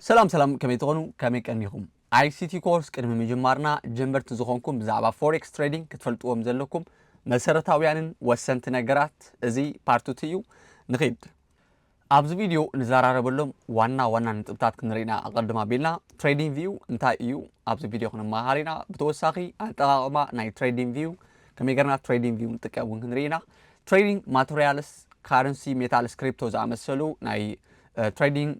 سلام كمي تغنو كمي كأنيهم ICT كورس كلمة مجمّرنا جنبرت زخونكم بزعبا فوركس تريدينج كتفلتوهم زلكم مسارتاويان وسنت نجارات زي بارتوتيو نخيد أبز فيديو نزارة بلهم وانا نتبتات كنرينا أقدم بينا تريدينج فيو انتا يو أبز فيديو خنا مهارينا بتوساقي أنتقاما ناي تريدينج فيو كمي قرنا تريدينج فيو نتكاون كنرينا تريدينج ماتريالس كارنسي ميتالس كريبتو زعمسلو ناي تريدينج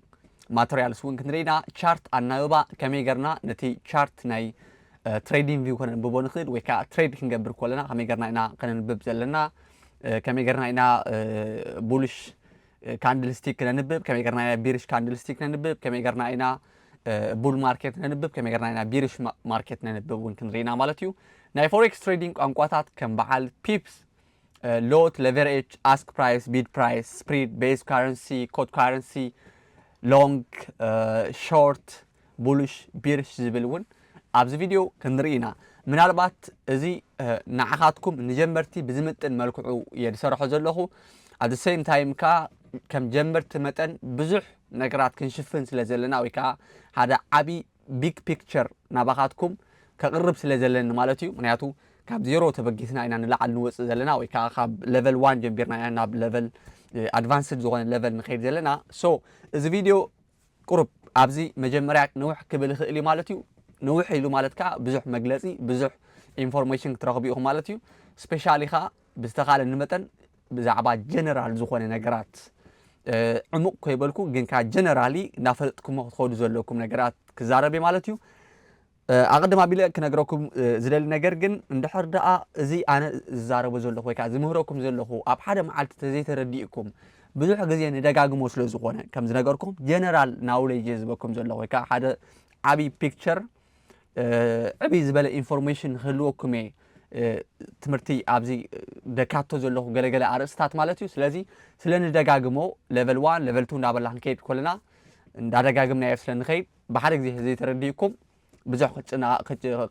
ماتريالس وين كنرينا chart أناوبا كمي قرنا نتي chart ناي trading view كنا نبغى نخيل ويكا trade كنجبر كلنا كمي قرنا إنا كنا نبغى زلنا كمي قرنا إنا bullish candlestick كنا نبغى كمي قرنا إنا bearish candlestick كنا نبغى كمي قرنا إنا bull market كنا نبغى كمي قرنا إنا bearish market كنا نبغى وين كنرينا مالتيو ناي forex trading أنقطات كم بعال pips lot leverage ask price bid price spread base currency code currency long short bullish bearish زبلون أبز فيديو كنرينا من البات زي نعخاتكم نجمبرتي بزمت الملكو يدسرحو زلخو at the same time كم جمبرت متن بزح نقرات كنشفن سلازلنا ويكا هذا عبي big picture نباخاتكم كقرب سلازلنا مالتيو منياتو كاب زيرو تبقيتنا إنا نلعب نوص زلنا ويكا خاب level 1 جنبيرنا إنا level advanced زوان level نخير زلنا so إذا فيديو قرب أبزي مجمرات نوح كبل خيلي مالتيو نوح يلو مالتك بزح مجلسي بزح information تراقبيه مالتيو سبيشالي خا بستقال النمتن بزعبات جنرال زخون نجارات عمق كيبلكو جن كا جنرالي نافلتكم خود زلكم نجارات كزاربي مالتيو أقدم أبيله كنجركم زلل نجرجن ندحر دقة زي أنا زارب زلخو ويكا زمهركم زلخو أبحر معلت تزيت رديكم بزح جزية ندقاق موسلو زخونه كم زنجركم جنرال ناوليجز بكم زلخو ويكا هذا عبي picture عبي زبالة information خلوكم تمرتي أبزي دكاتو زلخو جل أرستات مالتيو سلازي سلنا ندقاقمو level 1 level 2 نابل لحن كيد كلنا ندقاقمنا يفسلن خير بحر جزية زي ترديكم بزح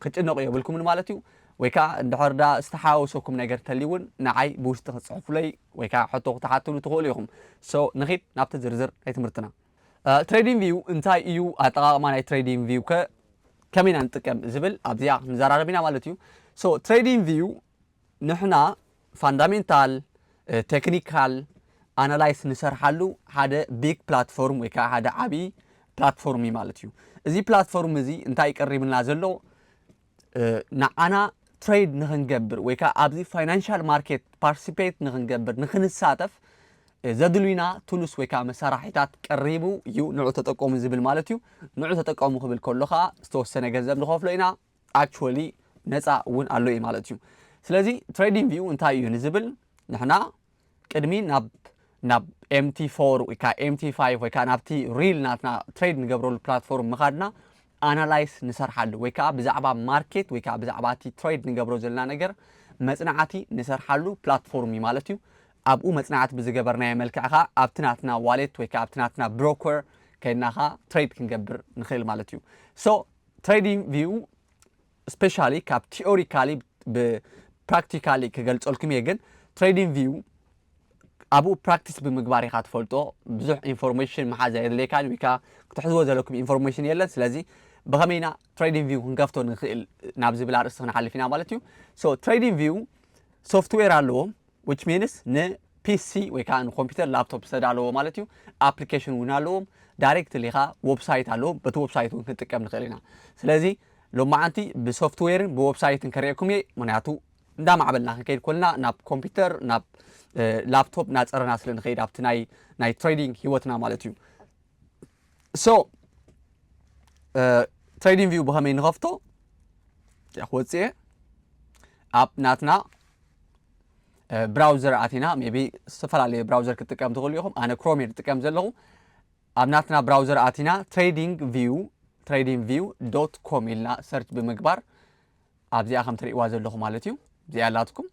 خدنا قيبلكم المالتيو ويكا اندحر دا استحاوسكم نجار تليون نعي بوست تصحف لي ويكا حطوا تحطوا تقوليهم سو نخيد نبت زرزر هي تمرتنا تريدينج فيو انتاي يو اتقا ماناي تريدينج فيو كمين انتكم زبل ابزيا نزراربينا مالتيو سو تريدينج فيو نحنا فاندامنتال تكنيكال انالايز نسرحلو هذا بيج بلاتفورم ويكا هذا عبي بلاتفورمي مالتيو زي بلاتفورم زي انتاي قريب نازلو نعنا تريد نخنجبر ويكا ابزي فاينانشال ماركت بارتيسيبيت نخنجبر نخنساتف زدلوينا تولس ويكا مسارحيتات قريبو يو نوع تطقوم زبل مالتيو نوع تطقوم خبل كلخا استوسنه ገንዘብ ንخفلينا actually ነፃ ውን አሎ ማለትዩ ስለዚ ትሬዲንግ ቪው እንታይ እዩ ንዝብል ንሕና ቅድሚ ናብ MT4 ወይካ MT5 ወይካ ናብቲ ሪል ናትና ትሬድ ንገብረሉ ፕላትፎርም መኻድና አናላይዝ ንሰርሓሉ ወይካ ብዛዕባ ማርኬት ወይካ ብዛዕባ እቲ ትሬድ ንገብሮ ዘለና ነገር መጽናዕቲ ንሰርሓሉ ፕላትፎርም ማለትዩ ኣብኡ መጽናዕት ብዝገበርናዮ መልክዕኻ ኣብትናትና ዋሌት ወይካ ኣብትናትና ብሮከር ከይናኻ ትሬድ ክንገብር ንኽእል ማለትዩ ሶ ትሬዲንግ ቪው ስፔሻሊ ካብ ቲዮሪካሊ ብፕራክቲካሊ ክገልጸልኩም ግን ትሬዲንግ ቪው أبو practice بمقباري خات فولتو بزح information محازة اللي كان ويكا كتحزوه زلكم information يلا سلازي بغمينا trading view هنقفتو نابزي بالعرس هنحل فينا مالتيو so trading view software علو which means ن PC ويكا كمبيوتر لابتوب سدالو مالتيو application ونالو direct ليها website علو بتو website ونكتكم نخلينا سلازي لو ما أنتي بسوفتوير بويبسايت نكريكم مناتو دا معبلنا كيد كلنا ناب كمبيوتر ناب لابتوب ناصرنا سلن خيد ابت ناي تريدينج هيوتنا مالتيو سو تريدينج فيو بهمين غفتو يا خوتي اب ناتنا براوزر اتينا ميبي سفرالي براوزر كتقام تقوليهم انا كرومير تقام زلو اب ناتنا براوزر اتينا tradingview.com إلنا سيرش بمقبار ابزي اخم تري وازلو مالتيو زي علاتكم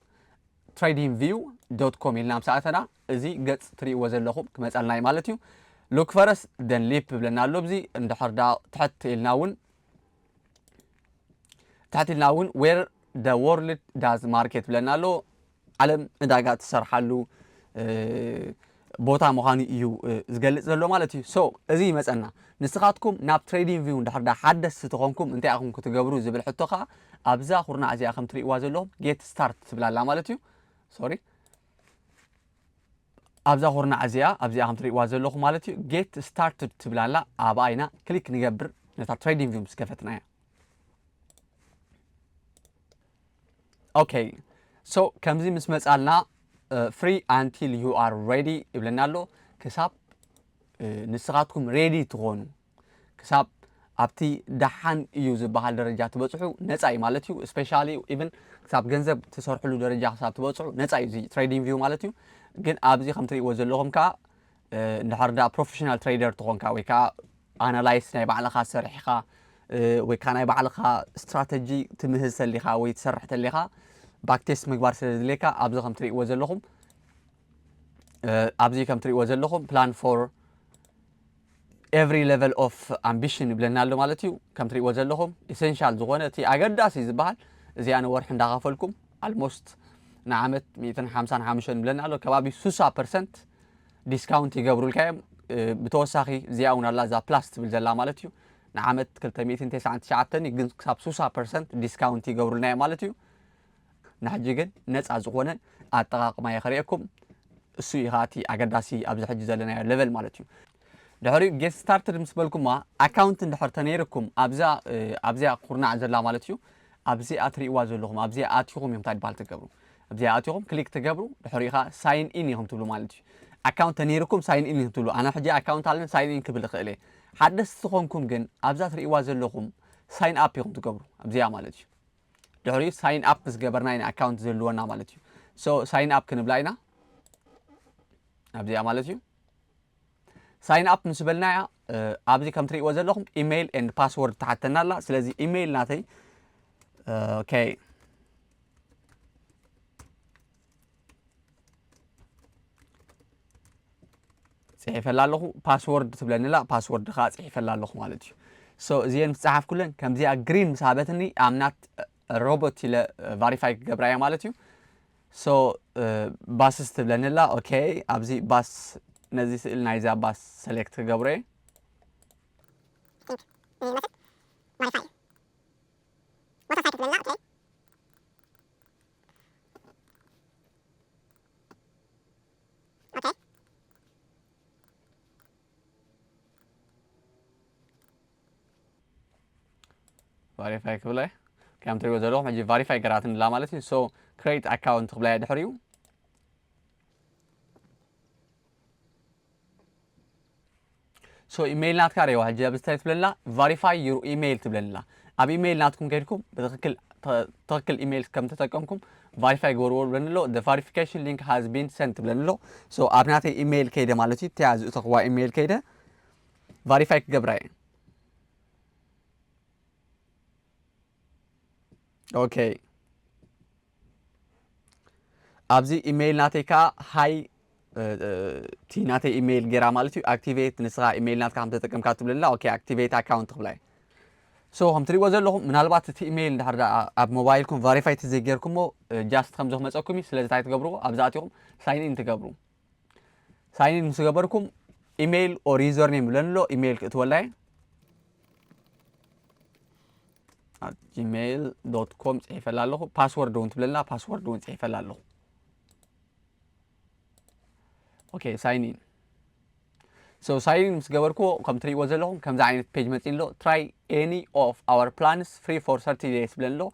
tradingview.com إلنا مساعتنا زي قد تري وزلهم كما سألنا مالتيو لوك فرس دن ليب بلنا اللوبزي اندحر دا تحت الناون where the world does market بلنا له علم نداقات سرحلو ቦታ ምዃኑ እዩ ዝገልጽ ዘሎ ማለት እዩ። ሶ እዚ ይመፀና ንስኻትኩም ናብ ትሬዲንግ ቪው እንድሕር ዳ ሓደስቲ ተኾንኩም እንታይ ኢኹም ክትገብሩ ዝብል ሕቶ ከዓ ኣብዛ ኩርናዕ እዚኣ ከም ትሪእዋ ዘለኹም ጌት ስታርት ትብላላ ማለት እዩ። ሶሪ ኣብዛ ኩርናዕ እዚኣ ኣብዚኣ ከም ትሪእዋ ዘለኹም ማለት እዩ ጌት ስታርትድ ትብላላ። ኣብኣ ኢና ክሊክ ንገብር ነታ ትሬዲንግ ቪው ምስ ከፈትና እያ። ኦኬ ሶ ከምዚ ምስ መጻልና ፍሪ አንቲል ዩ አር ሬዲ ይብለና ኣሎ። ክሳብ ንስኻትኩም ሬዲ ትኾኑ ክሳብ ኣብቲ ደሓን እዩ ዝበሃል ደረጃ ትበፅሑ ነፃ እዩ ማለት እዩ። ስፔሻሊ ኢቨን ክሳብ ገንዘብ ትሰርሕሉ ደረጃ ክሳብ ትበፅሑ ነፃ እዩ እዚ ትሬዲንግ ቪው ማለት እዩ። ግን ኣብዚ ከም ትሪእዎ ዘለኹም ከዓ እንድሕር ዳ ፕሮፌሽናል ትሬደር ትኾንካ ወይ ከዓ ኣናላይስ ናይ ባዕልኻ ሰሪሕኻ ወይ ከዓ ናይ ባዕልኻ ስትራቴጂ ትምህዝ ተሊኻ ወይ ትሰርሕ ተሊኻ ባክቴስት ምግባር ስለ ዝድልየካ ኣብዚ ከም ትሪእዎ ዘለኹም ፕላን ፎር ኤቭሪ ሌቨል ኦፍ ኣምቢሽን ይብለና ኣሎ ማለት እዩ። ከም ትሪእዎ ዘለኹም ኢሴንሻል ዝኾነ እቲ ኣገዳሲ ዝበሃል እዚኣ ንወርሒ እንዳኸፈልኩም ኣልሞስት ንዓመት 155 ይብለና ኣሎ። ከባቢ 60% ዲስካውንት ይገብሩልካ እዮም። ብተወሳኺ እዚኣ እውን ኣላ እዛ ፕላስ ትብል ዘላ ማለት እዩ። ንዓመት 299 ግን ክሳብ 60% ዲስካውንት ይገብሩልና እዮም ማለት እዩ። ንሕጂ ግን ነፃ ዝኾነ ኣጠቓቕማ የኽርአኩም እሱ ኢኻ እቲ ኣገዳሲ ኣብዚ ሕጂ ዘለናዮ ሌቨል ማለት እዩ። ድሕሪኡ ጌት ስታርትድ ምስ በልኩማ ኣካውንት እንድሕር ተነይርኩም ኣብዚኣ ኩርናዕ ዘላ ማለት እዩ። ኣብዚኣ ትሪእዋ ዘለኹም ኣብዚኣ ኣትኹም እዮም እንታይ ድበሃል ትገብሩ ኣብዚኣ ኣትኹም ክሊክ ትገብሩ ድሕሪኡ ኻ ሳይን ኢን ኢኹም ትብሉ ማለት እዩ። ኣካውንት ተነይርኩም ሳይን ኢን ኢኹም ትብሉ። ኣነ ሕጂ ኣካውንት ኣለኒ ሳይን ኢን ክብል ይኽእል እየ። ሓደስቲ ትኾንኩም ግን ኣብዛ ትሪእዋ ዘለኹም ሳይን ኣፕ ኢኹም ትገብሩ ኣብዚኣ ማለት እዩ። ድሕሪኡ ሳይን ኣፕ ምስ ገበርና ኢና ኣካውንት ዘለወና ማለት እዩ። ሶ ሳይን ኣፕ ክንብላ ኢና ኣብዚኣ ማለት እዩ። ሳይን ኣፕ ምስ በልናያ ኣብዚ ከም ትሪእዎ ዘለኹም ኢሜይል ኤንድ ፓስወርድ ተሓተና ኣላ። ስለዚ ኢሜይል ናተይ ኦኬ ፅሒፈላ ኣለኹ ፓስወርድ ትብለኒላ ፓስወርድ ከዓ ፅሒፈላ ኣለኹ ማለት እዩ። ሶ እዚአን ምስ ፀሓፍ ኩለን ከምዚኣ ግሪን ምስ ሃበትኒ ኣምናት ሮቦት ኢለ ቫሪፋይ ክገብራ እያ ማለት እዩ። ሶ ባስስ ትብለኒላ ኦኬ ኣብዚ ባስ ነዚ ስእሊ ናይዛ ባስ ሰሌክት ክገብሮ እየ ቫሪፋይ ክብላ ከም ትሪእዎ ዘለኹም ሕጂ ቫሪፋይ ገራትንላ ማለት እዩ። ሶ ክሬት ኣካውንት ክብላ እያ ድሕሪኡ ሶ ኢሜይል ናትካ ሪእዋ ሕጂ ኣብ ስታይ ትብለላ ቫሪፋይ ዩር ኢሜይል ትብለኒላ። ኣብ ኢሜይል ናትኩም ከይድኩም ብትክክል ኢሜይል ከም ተጠቀምኩም ቫሪፋይ ግበርዎ ብለኒ ኣሎ። ደ ቫሪፊኬሽን ሊንክ ሃዝ ቢን ሰንት ትብለኒ ኣሎ። ሶ ኣብ ናተይ ኢሜይል ከይደ ማለት እዩ እትያ ዝእተኽዋ ኢሜይል ከይደ ቫሪፋይ ክገብራ እየ። ኦኬ ኣብዚ ኢሜይል ናተይ ከዓ ሃይ እቲ ናተይ ኢሜይል ጌራ ማለት እዩ ኣክቲቬት ንስኻ ኢሜይል ናትካ ከም ተጠቀምካ ትብለላ ኦኬ ኣክቲቬት ኣካውንት ክብላ እየ። ሶ ከም ትሪእዎ ዘለኹም ምናልባት እቲ ኢሜይል እንድሕር ኣብ ሞባይልኩም ቫሪፋይ ተዘይጌርኩሞ ጃስት ከም ዝኽመፀኩም እዩ። ስለዚ እንታይ ትገብርዎ ኣብዚ ኣትኹም ሳይን ኢን ትገብሩ። ሳይን ኢን ምስ ገበርኩም ኢሜይል ኦር ዩዘር ኔም ብለኒ ኣሎ ኢሜይል ክእትወላ እየ gmail.com ፅሒፈላ ኣለኹ። ፓስወርድ እውን ትብለና ፓስወርድ እውን ፅሒፈላ ኣለኹ። ኦኬ ሳይን ኢን ሶ ሳይን ኢን ምስ ገበርክዎ ከም ትሪእዎ ዘለኹም ከምዚ ዓይነት ፔጅ መፂን ኣሎ ትራይ ኤኒ ኦፍ ኣወር ፕላንስ ፍሪ ፎር 30 ዴይስ ብለኒ ኣሎ።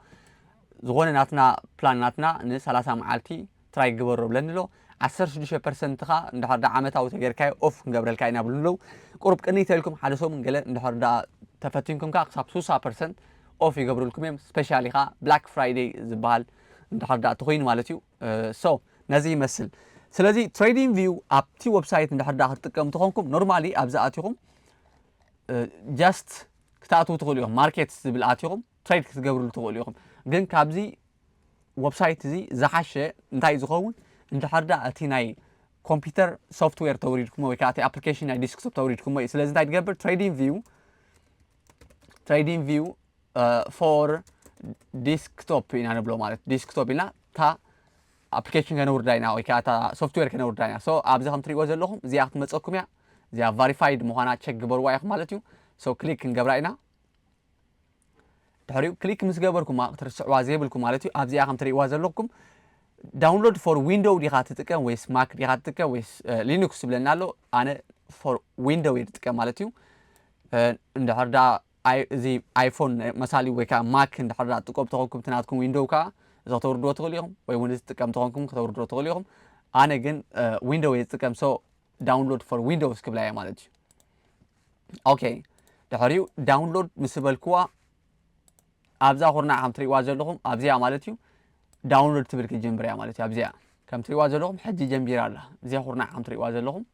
ዝኾነ ናትና ፕላን ናትና ን30 መዓልቲ ትራይ ግበሮ ብለኒ ኣሎ። 16% ኻ እንድሕር ዳ ዓመታዊ ተገይርካዮ ኦፍ ክንገብረልካ ኢና ብለኒ ኣለዉ። ቁርብ ቅኒ ተልኩም ሓደ ሰሙን ገለ እንድሕር ዳ ተፈቲንኩም ከዓ ክሳብ 60% ኦፍ ይገብሩልኩም እዮም። ስፔሻሊ ኻ ብላክ ፍራይዴይ ዝበሃል እንድሕር ዳ ትኾይኑ ማለት እዩ። ሶ ነዚ ይመስል። ስለዚ ትሬዲንግ ቪው ኣብቲ ዌብሳይት እንድሕር ዳ ክትጥቀሙ ትኾንኩም ኖርማሊ ኣብዚ ኣትኹም ጃስት ክትኣትዉ ትኽእሉ ኢኹም ማርኬት ዝብል ኣትኹም ትሬድ ክትገብሩሉ ትኽእሉ ኢኹም። ግን ካብዚ ዌብሳይት እዚ ዝሓሸ እንታይ ዝኸውን እንድሕር ዳ እቲ ናይ ኮምፒውተር ሶፍትዌር ተውሪድኩሞ ወይ ከዓ እቲ ኣፕሊኬሽን ናይ ዲስክቶፕ ተውሪድኩሞ እዩ። ስለዚ እንታይ ትገብር ትሬዲንግ ቪው ፎር ዲስክቶፕ ኢና ንብሎ ማለት ዲስክቶፕ ኢልና እታ application كنورداينا ወይ ከዓ software كنورداينا so ኣብዚ ከም ትሪእዎ ዘለኹም እዚኣ ክትመፀኩም እያ እዚኣ verified ምዃና check ግበርዋ ኢኹም ማለት እዩ so click ክንገብራ ኢና ድሕሪኡ click ምስ ገበርኩማ ክትርስዕዋ ዘይብልኩም ማለት እዩ ኣብዚኣ ከም ትሪእዋ ዘለኹም download for window ዲኻ ትጥቀም ወይስ mac ዲኻ ትጥቀም ወይስ linux ዝብለና ኣሎ ኣነ for window ይጥቀም ማለት እዩ እንድሕር ዳ እዚ ኣይፎን መሳሊ ወይ ከዓ ማክ እንድሕር ዳ ትጥቀም ተኾንኩም ትናትኩም window ከዓ እዛ ተወርድዎ ትኽእሉ ኢኹም ወይ እውን ዝጥቀም ተኾንኩም ከተወርድዎ ትኽእሉ ኢኹም ኣነ ግን window ይጥቀም so download for windows ክብላ እያ ማለት እዩ ኦኬ ድሕሪኡ download ምስ በልክዋ ኣብዛ ኩርናዕ ከም ትሪእዋ ዘለኹም ኣብዚኣ ማለት እዩ ዳውንሎድ ትብል ክጅምር እያ ማለት እዩ ኣብዚኣ ከም ትሪእዋ ዘለኹም ሕጂ ጀምቢራ ኣላ እዚኣ ኩርናዕ ከም ትሪእዋ ዘለኹም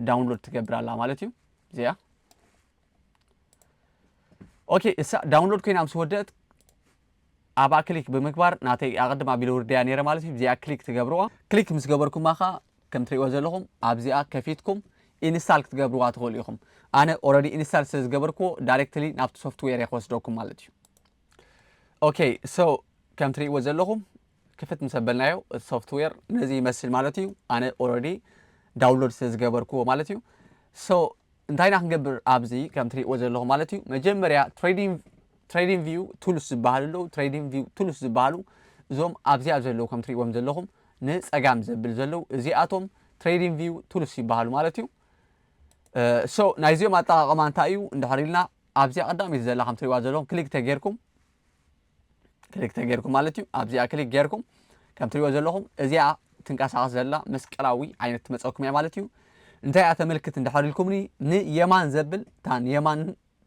ዳውንሎድ ትገብር ኣላ ማለት እዩ እዚኣ ኦኬ እሳ ዳውንሎድ ኮይና ምስ ወደአት ኣብኣ ክሊክ ብምግባር ናተይ ኣቐድማ ኣቢለ ውርድያ ነይረ ማለት እዩ እዚኣ ክሊክ ትገብርዋ ክሊክ ምስ ገበርኩማ ኸ ከም ትሪእዎ ዘለኹም ኣብዚኣ ከፊትኩም ኢንስታል ክትገብርዋ ትኽእሉ ኢኹም ኣነ ኦልሬዲ ኢንስታል ስለ ዝገበርክዎ ዳይሬክትሊ ናብቲ ሶፍትዌር እየ ክወስደኩም ማለት እዩ ኦኬ ሶ ከም ትሪእዎ ዘለኹም ክፍት ምስ ኣበልናዮ እቲ ሶፍትዌር ነዚ ይመስል ማለት እዩ ኣነ ኦልሬዲ ዳውንሎድ ስለ ዝገበርክዎ ማለት እዩ ሶ እንታይ ኢና ክንገብር ኣብዚ ከም ትሪእዎ ዘለኹም ማለት እዩ መጀመርያ ትሬዲንግ ቪው ቱልስ ዝበሃሉ ኣለዉ ትሬዲንግ ቪው ቱልስ ዝበሃሉ እዞም ኣብዚኣ ዘለዉ ከም ትሪእዎም ዘለኹም ንፀጋም ዘብል ዘለዉ እዚኣቶም ትሬዲንግ ቪው ቱልስ ይበሃሉ ማለት እዩ ሶ ናይዚኦም ኣጠቃቕማ እንታይ እዩ እንድሕር ኢልና ኣብዚኣ ቀዳሚት ዘላ ከም ትሪእዋ ዘለኹም ክሊክ ተጌርኩም ማለት እዩ ኣብዚኣ ክሊክ ጌርኩም ከም ትሪእዎ ዘለኹም እዚኣ ትንቀሳቐስ ዘላ መስቀላዊ ዓይነት ትመፀኩም እያ ማለት እዩ እንታይ እያ ተመልክት እንድሕር ኢልኩምኒ ንየማን ዘብል እታ ንየማን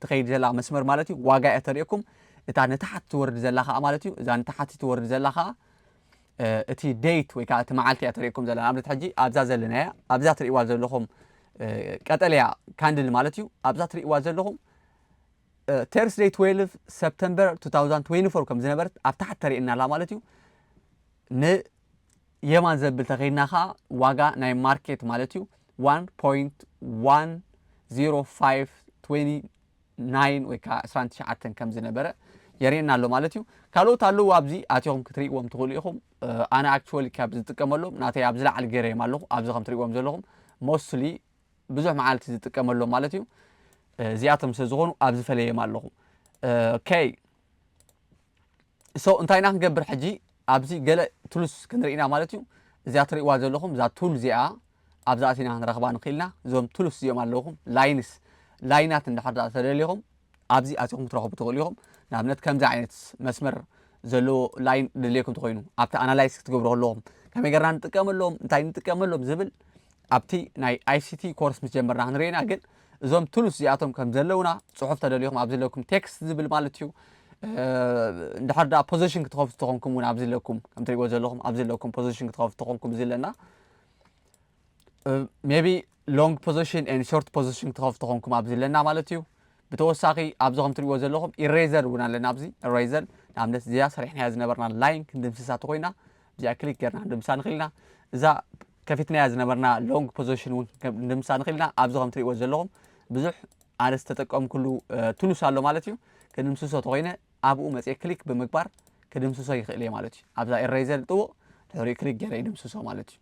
ትኸይድ ዘላ መስመር ማለት እዩ ዋጋ እያ ተርእየኩም እታ ንታሕቲ ትወርድ ዘላ ከዓ ማለት እዩ እዛ ንታሕቲ ትወርድ ዘላ ከዓ እቲ ዴት ወይ ከዓ እቲ መዓልቲ እያ ተርእየኩም ዘላ ንኣብነት ሕጂ ኣብዛ ዘለና እያ ኣብዛ ትሪእዋ ዘለኹም ቀጠልያ ካንድል ማለት እዩ ኣብዛ ትሪእዋ ዘለኹም Thursday 12 September 2024 ከም ዝነበረት ኣብ ታሕቲ ተርእየና ኣላ ማለት እዩ ንየማን ዘብል ተኸይድና ከዓ ዋጋ ናይ ማርኬት ማለት እዩ 1.10529 ወይ ከዓ 29 ከም ዝነበረ የርእየና ኣሎ ማለት እዩ ካልኦት ኣለዉ ኣብዚ ኣትኹም ክትሪእዎም ትኽእሉ ኢኹም ኣነ ኣክቹዋሊ ካብ ዝጥቀመሎም ናተይ ኣብ ዝለዓል ገይረዮም ኣለኹ ኣብዚ ከም ትሪእዎም ዘለኹም ሞስትሊ ብዙሕ መዓልቲ ዝጥቀመሎም ማለት እዩ እዚኣቶም ስለ ዝኾኑ ኣብ ዝፈለዮም ኣለኹ ኦኬይ ሶ እንታይ ኢና ክንገብር ሕጂ ኣብዚ ገለ ቱልስ ክንርኢና ማለት እዩ እዚኣ ትሪእዋ ዘለኹም እዛ ቱል እዚኣ ኣብዛ ኣቲና ክንረኽባ ንኽእልና እዞም ቱልስ እዚኦም ኣለኹም ላይናት እንድሕር ተደልይኹም ኣብዚ ኣትኹም ክትረኽቡ ትኽእሉ ኢኹም ንኣብነት ከምዚ ዓይነት መስመር ዘለዎ ላይን ድልየኩም ትኮይኑ ኣብቲ ኣናላይዝ ክትገብሩ ከለኹም ከመይ ጌርና ንጥቀመሎም እንታይ ንጥቀመሎም ዝብል ኣብቲ ናይ ICT ኮርስ ምስ ጀመርና ክንርኢና ግን እዞም ቱልስ እዚኣቶም ከም ዘለውና ፅሑፍ ተደልይኹም ኣብዚ ዘለኩም ቴክስት ዝብል ማለት እዩ እንድሕር ዳ ፖዚሽን ክትኸፍቱ ተኾንኩም እውን ኣብዚ ዘለኩም ከም ትሪእዎ ዘለኹም ኣብዚ ዘለኩም ፖዚሽን ክትኸፍቱ ተኾንኩም እዚ ኣለና ሜቢ ሎንግ ፖዚሽን ኤንድ ሾርት ፖዚሽን ክትኸፍቱ ተኾንኩም ኣብዚ ኣለና ማለት እዩ ብተወሳኺ ኣብዚ ከም ትሪእዎ ዘለኹም ኢሬዘር እውን ኣለና ኣብዚ ኢሬዘር ንኣብነት እዚኣ ሰሪሕናያ ዝነበርና ላይን ክንድምስሳ ተኮይና እዚኣ ክሊክ ጌርና ክንድምሳ ንኽእል ኢና እዛ ከፊትናያ ዝነበርና ሎንግ ፖዚሽን እውን ክንድምሳ ንኽእል ኢና ኣብዚ ከም ትሪእዎ ዘለኹም ብዙሕ ኣነ ዝተጠቀምኩሉ ቱልስ ኣሎ ማለት እዩ ክድምስሶ ተኮይነ ኣብኡ መፅአ ክሊክ ብምግባር ክድምስሶ ይኽእል እየ ማለት እዩ ኣብዛ ኢሬዘር ጥዎ ድሕሪኡ ክሊክ ጌረ ይድምስሶ ማለት እዩ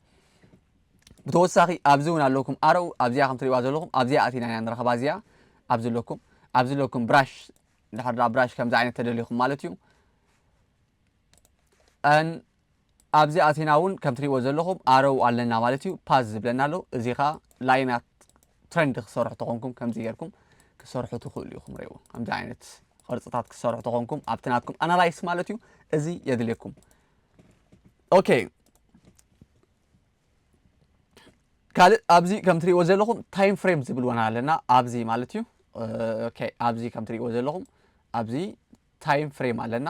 ብተወሳኺ ኣብዚ እውን ኣለኩም ኣረው ኣብዚኣ ከም ትሪእዋ ዘለኹም ኣብዚኣ ኣቲና ኢና ንረኸባ እዚኣ ኣብዚ ለኩም ብራሽ እንድሕር ዳ ብራሽ ከምዚ ዓይነት ተደልይኹም ማለት እዩ ኣብዚ ኣቲና እውን ከም ትሪእዎ ዘለኹም ኣረው ኣለና ማለት እዩ ፓዝ ዝብለና ኣሎ እዚ ከዓ ላይናት ትሬንድ ክሰርሑ ተኾንኩም ከምዚ ጌርኩም ክሰርሑ ትኽእሉ ኢኹም ሪእዎ ከምዚ ዓይነት ቅርፅታት ክሰርሑ ተኾንኩም ኣብቲ ናትኩም ኣናላይስ ማለት እዩ እዚ የድልየኩም ኦኬ ካልእ ኣብዚ ከም ትሪእዎ ዘለኹም ታይም ፍሬም ዝብል ወና ኣለና ኣብዚ ማለት እዩ ኦኬ ኣብዚ ከም ትሪእዎ ዘለኹም ኣብዚ ታይም ፍሬም ኣለና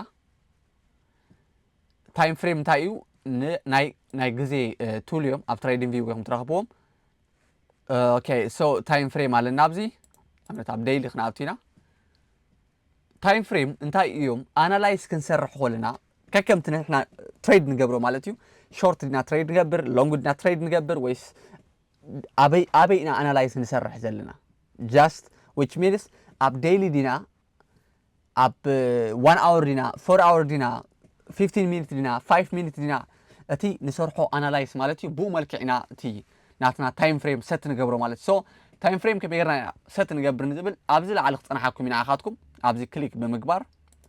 ታይም ፍሬም እንታይ እዩ ናይ ግዜ ቱል እዮም ኣብ ትሬዲንግ ቪው ኢኹም ትረኽብዎም ኦኬ ሶ ታይም ፍሬም ኣለና ኣብዚ ኣብነት ኣብ ዴይሊ ክንኣቱ ኢና ታይም ፍሬም እንታይ እዮም ኣናላይዝ ክንሰርሕ ከለና ከከምቲ ንሕና ትሬድ ንገብሮ ማለት እዩ ሾርት ዲና ትሬድ ንገብር ሎንግ ዲና ትሬድ ንገብር ወይስ ኣበይ ኢና ኣናላይዝ ንሰርሕ ዘለና ጃስት which means ኣብ ዴይሊ ዲና ኣብ 1 hour ዲና 4 hour ዲና 15 minute ዲና 5 minute ዲና أتي نسرحو أنالايز مالتي بو ملكعنا تي ناتنا تايم فريم ست نقبرو مالتي سو تايم فريم كبيرنا ست نقبر نزبل أبزل على أنا حاكم من أخاتكم أبزي كليك بمقبار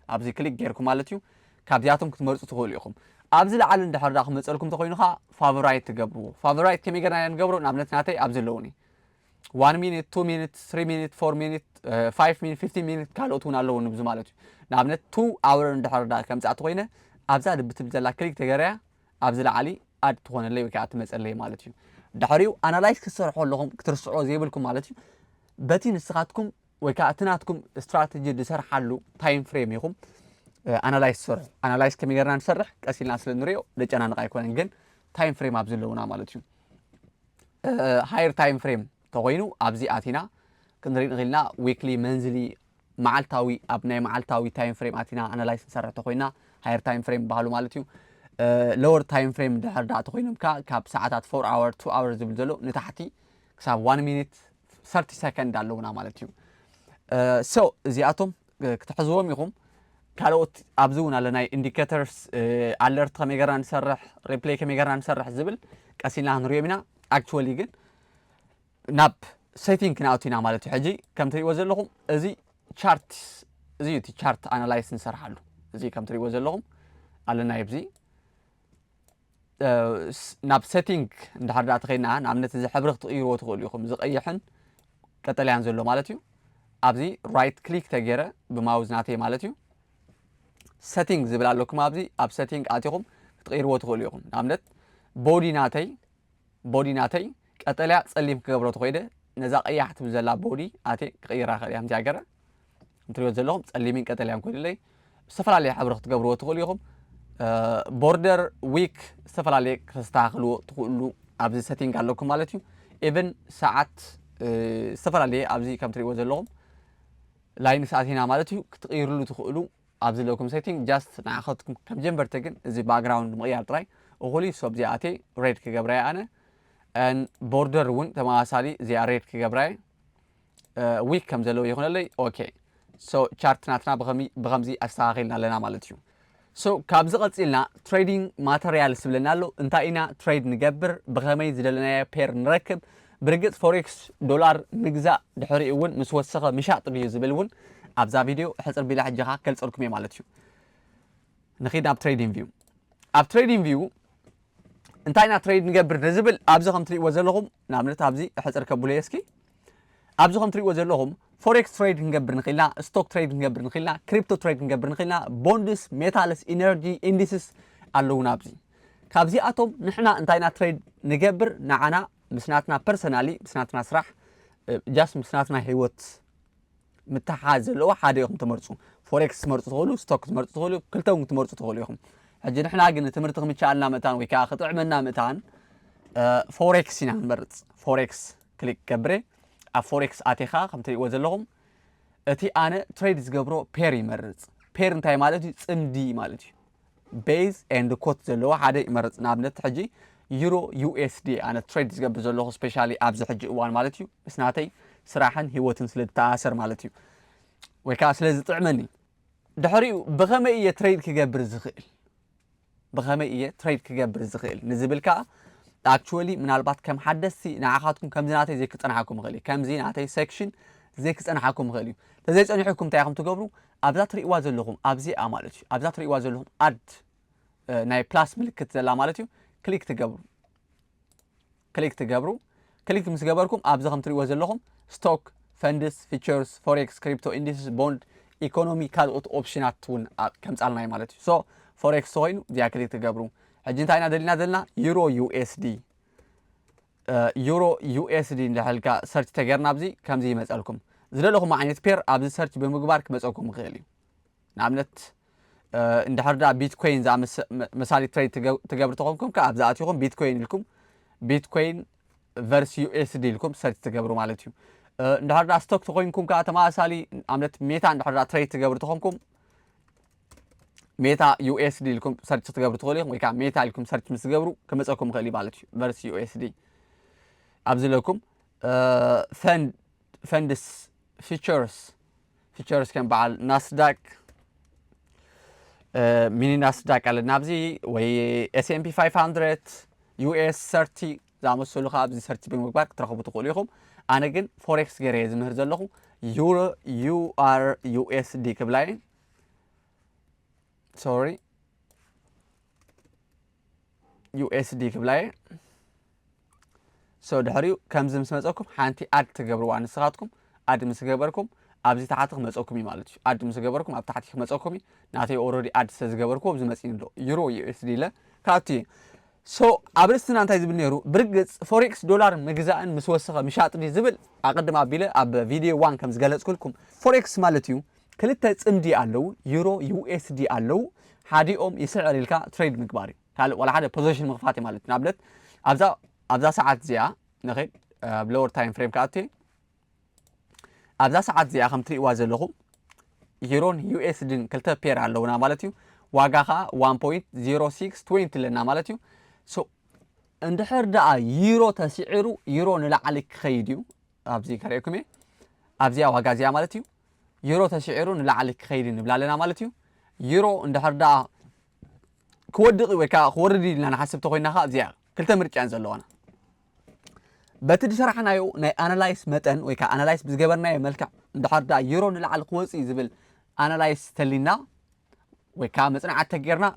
أبزي كليك غيركم مالتيو كابدياتهم كتمرسوا تقوليكم أبزل على اندحر داخل مسألكم تقولينها فافورايت تقبرو فافورايت كبيرنا نقبرو نعملت ناتي أبزل لوني 1 minute 2 minute 3 minute 4 minute 5 minute 15 minute ካልኦቱን ኣለዎ ንብዙ ማለት እዩ ንኣብነት 2 hour እንድሕር ዳ ከም ፃዕቲ ኮይነ ኣብዛ ድብትብ ዘላ ክሊክ ተገርያ ኣብዚ ላዕሊ ኣድ ትኾነለይ ወይ ከዓ ትመፀለይ ማለት እዩ ድሕሪኡ ኣናላይዝ ክሰርሖ ኣለኹም ክትርስዖ ዘይብልኩም ማለት እዩ በቲ ንስኻትኩም ወይ ከዓ እትናትኩም ስትራቴጂ ዝሰርሓሉ ታይም ፍሬም ኢኹም ኣናላይዝ ሰርሑ ኣናላይዝ ከመይ ጌርና ንሰርሕ ቀስ ኢልና ስለ ንሪኦ ደጨናንቕ ኣይኮነን ግን ታይም ፍሬም ኣብ ዘለውና ማለት እዩ ሃየር ታይም ፍሬም ተኾይኑ ኣብዚ ኣቲና ክንሪኢ ንኽእልና ዊክሊ መንዝሊ መዓልታዊ ኣብ ናይ መዓልታዊ ታይም ፍሬም ኣቲና ኣናላይዝ ንሰርሕ ተኾይና ሃየር ታይም ፍሬም ይበሃሉ ማለት እዩ ሎወር ታይም ፍሬም ድሕር ዳ ተኾይኖም ካብ ሰዓታት 4 hour 2 hour ዝብል ዘሎ ንታሕቲ ክሳብ 1 minute 30 ሰከንድ ኣለውና ማለት እዩ ሶ እዚኣቶም ክትሕዝዎም ኢኹም ካልኦት ኣብዚ እውን ኣሎ ናይ ኢንዲኬተርስ ኣለርት ከመይ ጌርና ንሰርሕ ሪፕሌይ ከመይ ጌርና ንሰርሕ ዝብል ቀስ ኢልና ክንሪኦም ኢና ኣክቹዋሊ ግን ናብ ሴቲንግ ክናእቱና ማለት እዩ ሕጂ ከም ትሪእዎ ዘለኹም እዚ ቻርት እዚ እቲ ቻርት ኣናላይዝ ንሰርሓሉ እዚ ከም ትሪእዎ ዘለኹም ኣለና ይብዚ ናብ ሴቲንግ እንድሕር ዳ ተኸይድና ንኣብነት እዚ ሕብሪ ክትቕይርዎ ትኽእሉ ኢኹም ዝቐይሕን ቀጠልያን ዘሎ ማለት እዩ ኣብዚ ራይት ክሊክ ተገይረ ብማውዝ ናተይ ማለት እዩ ሴቲንግ ዝብል ኣለኩም ኣብዚ ኣብ ሴቲንግ ኣቲኹም ክትቕይርዎ ትኽእሉ ኢኹም ንኣብነት ቦዲ ናተይ ቀጠልያ ጸሊም ክገብሮ ተኾይደ ነዛ ቀያሕ ትብል ዘላ ቦዲ ኣቴ ክቕይራ ኽእል እያ ከምዚኣ ገረ እንትሪእዎ ዘለኹም ጸሊምን ቀጠልያን ኮይኑለይ ዝተፈላለየ ሕብሪ ክትገብርዎ ትኽእሉ ኢኹም ቦርደር ዊክ ዝተፈላለየ ክተስተኻኽልዎ ትኽእሉ ኣብዚ ሴቲንግ ኣለኩም ማለት እዩ ኢቨን ሰዓት ዝተፈላለየ ኣብዚ ከም ትሪእዎ ዘለኹም ላይንስ ኣቲና ማለት እዩ ክትቕይርሉ ትኽእሉ ኣብዚ ዘለኩም ሴቲንግ ጃስት ንዓኸትኩም ከም ጀንበርተ ግን እዚ ባክግራውንድ ምቕያር ጥራይ እኹሊ ሶ ኣብዚኣ ኣቴ ሬድ ክገብራየ ኣነ ቦርደር እውን ተመሳሳሊ እዚኣ ሬድ ክገብራየ ዊክ ከም ዘለዎ ይኹነለይ ኦኬ ሶ ቻርት ናትና ብኸምዚ ኣስተኻኺልና ኣለና ማለት እዩ ሶ ካብዚ ቐፂልና ትሬዲንግ ማተርያልስ ዝብለና ኣሎ እንታይ ኢና ትሬድ ንገብር ብኸመይ ዝደለናዮ ፔር ንረክብ ብርግፅ ፎሬክስ ዶላር ምግዛእ ድሕሪኡ እውን ምስ ወሰኸ ምሻጥ ድዩ ዝብል እውን ኣብዛ ቪድዮ ሕፅር ቢላ ሕጂኻ ከልፀልኩም እየ ማለት እዩ ንኺድ ናብ ትሬዲንግ ቪው ኣብ ትሬዲንግ ቪው እንታይ ኢና ትሬድ ንገብር ንዝብል ኣብዚ ከም ትሪእዎ ዘለኹም ንኣብነት ኣብዚ ሕፅር ከብለየ እስኪ ኣብዚ ከም ትሪእዎ ዘለኹም ፎሬክስ ትሬድ ክንገብር ንኽእልና ስቶክ ትሬድ ክንገብር ንኽእልና ክሪፕቶ ትሬድ ክንገብር ንኽእልና ቦንድስ ሜታልስ ኢነርጂ ኢንዲስስ ኣለውና ኣብዚ ካብዚኣቶም ንሕና እንታይ ኢና ትሬድ ንገብር ንዓና ምስናትና ፐርሰናሊ ምስናትና ስራሕ ጃስ ምስናትና ህይወት ምትሓሓዝ ዘለዎ ሓደ ኢኹም ትመርፁ ፎሬክስ ትመርፁ ትኽእሉ ስቶክ ትመርፁ ትኽእሉ ክልተውን ትመርፁ ትኽእሉ ኢኹም ሕጂ ንሕና ግን ትምህርቲ ክምቻኣልና ምእታን ወይ ከዓ ክጥዕመና ምእታን ፎሬክስ ኢና ንመርፅ ፎሬክስ ክሊክ ገብረ ኣብ ፎሬክስ ኣቴኻ ከም ትሪእዎ ዘለኹም እቲ ኣነ ትሬድ ዝገብሮ ፔር ይመርፅ ፔር እንታይ ማለት እዩ ፅምዲ ማለት እዩ ቤዝ ኤንድ ኮት ዘለዎ ሓደ ይመርፅ ንኣብነት ሕጂ ዩሮ ዩኤስዲ ኣነ ትሬድ ዝገብር ዘለኹ ስፔሻሊ ኣብዚ ሕጂ እዋን ማለት እዩ ምስ ናተይ ስራሕን ህይወትን ስለ ዝተኣሰር ማለት እዩ ወይ ከዓ ስለ ዝጥዕመኒ ድሕሪኡ ብኸመይ እየ ትሬድ ክገብር ዝኽእል ብኸመይ እየ ትሬድ ክገብር ዝኽእል ንዝብል ከዓ ኣክቹዋሊ ምናልባት ከም ሓደስቲ ንዓኻትኩም ከምዚ ናተይ ዘይክፀንሓኩም ይኽእል እዩ ከምዚ ናተይ ሴክሽን ዘይክፀንሓኩም ይኽእል እዩ ተዘይፀኒሕኩም እንታይ ኢኹም ትገብሩ ኣብዛ ትሪእዋ ዘለኹም ኣብዚኣ ማለት እዩ ኣብዛ ትሪእዋ ዘለኹም ኣድ ናይ ፕላስ ምልክት ዘላ ማለት እዩ ክሊክ ትገብሩ ክሊክ ምስ ገበርኩም ኣብዚ ከም ትሪእዎ ዘለኹም ስቶክ ፈንድስ ፊቸርስ ፎሬክስ ክሪፕቶ ኢንዲስስ ቦንድ ኢኮኖሚ ካልኦት ኦፕሽናት እውን ከምፃልና ማለት እዩ ሶ ፎሬክስ ተኾይኑ እዚኣ ክሊክ ትገብሩ ሕጂ እንታይ ኢና ደሊና ዘለና ዩሮ ዩኤስዲ እንዳሕልካ ሰርች ተገርና ኣብዚ ከምዚ ይመፀልኩም ዝደለኹም ዓይነት ፔር ኣብዚ ሰርች ብምግባር ክመፀኩም ይኽእል እዩ ንኣብነት እንድሕር ዳ ቢትኮይን መሳሊ ትሬድ ትገብር ተኾንኩም ከዓ ኣብዚ ኣትኹም ቢትኮይን ኢልኩም ቢትኮይን ቨርስ ዩኤስዲ ኢልኩም ሰርች ትገብሩ ማለት እዩ እንድሕር ዳ ስቶክ ተኾይንኩም ከዓ ተመሳሳሊ ኣብነት ሜታ እንድሕር ዳ ትሬድ ትገብሩ ተኾንኩም ሜታ ዩኤስዲ ኢልኩም ሰርች ክትገብሩ ትኽእሉ ኢኹም ወይ ከዓ ሜታ ኢልኩም ሰርች ምስ ትገብሩ ክመፀኩም ይኽእል እዩ ማለት እዩ ቨርስ ዩኤስዲ ኣብዚ ለኩም ፈንድስ ፊቸርስ ከም በዓል ናስዳክ ሚኒ ናስዳቅ ኣለና ኣብዚ ወይ S&P 500 US 30 ዝኣመሰሉ ከዓ ኣብዚ ሰርቲ ብምግባር ክትረኽቡ ትኽእሉ ኢኹም ኣነ ግን ፎሬክስ ገይረ ዝምህር ዘለኹ ዩሮ USD ክብላይ ሶሪ USD ክብላይ ሶ ድሕሪኡ ከምዚ ምስ መፀኩም ሓንቲ ኣድ ትገብርዋ ንስኻትኩም ኣድ ምስ ገበርኩም ኣብዚ ታሕቲ ክመፀኩም እዩ ማለት እዩ ኣድ ምስ ገበርኩም ኣብ ታሕቲ ክመፀኩም እዩ ናተይ ኦልሬዲ ኣድ ስለ ዝገበርኩ ኣብዚ መፂን ኣሎ ዩሮ USD ለ ካብቲ ሶ ኣብ ርስትና እንታይ ዝብል ነይሩ ብርግፅ ፎሬክስ ዶላር ምግዛእን ምስ ወሰኸ ምሻጥ ዲ ዝብል ኣቅድም ኣቢለ ኣብ ቪድዮ 1 ከም ዝገለጽኩልኩም ፎሬክስ ማለት እዩ ክልተ ጽምዲ ኣለው ዩሮ USD ኣለው ሓዲኦም ይስዕር ኢልካ ትሬድ ምግባር እዩ ካልእ ወላ ሓደ ፖዚሽን ምኽፋት ማለት እዩ ንኣብነት ኣብዛ ሰዓት እዚኣ ንኸይድ ኣብ ሎወር ታይም ፍሬም ካኣቲ ኣብዛ ሰዓት እዚኣ ከም ትሪእዋ ዘለኹም ዩሮን USDን ክልተ ፔር ኣለውና ማለት እዩ ዋጋ ከዓ 1.0620 ለና ማለት እዩ ሶ እንድሕር ደኣ ዩሮ ተሲዒሩ ዩሮ ንላዕሊ ክኸይድ እዩ ኣብዚ ከሪአኩም እየ ኣብዚኣ ዋጋ እዚኣ ማለት እዩ ዩሮ ተሲዒሩ ንላዕሊ ክኸይድ ንብላ ኣለና ማለት እዩ ዩሮ እንድሕር ደኣ ክወድቕ ወይ ከዓ ክወርድ ኢልና ንሓስብ ተኮይና ከዓ ኣብዚኣ ክልተ ምርጫን ዘለዋና በቲ ድስራሕናዮ ናይ ኣናላይስ መጠን ወይ ከዓ ኣናላይስ ብዝገበርናዮ መልክዕ እንድሕር ደኣ ዩሮ ንላዕሊ ክወፅእ ዝብል ኣናላይስ ተሊና ወይ ከዓ መፅናዕቲ ተገይርና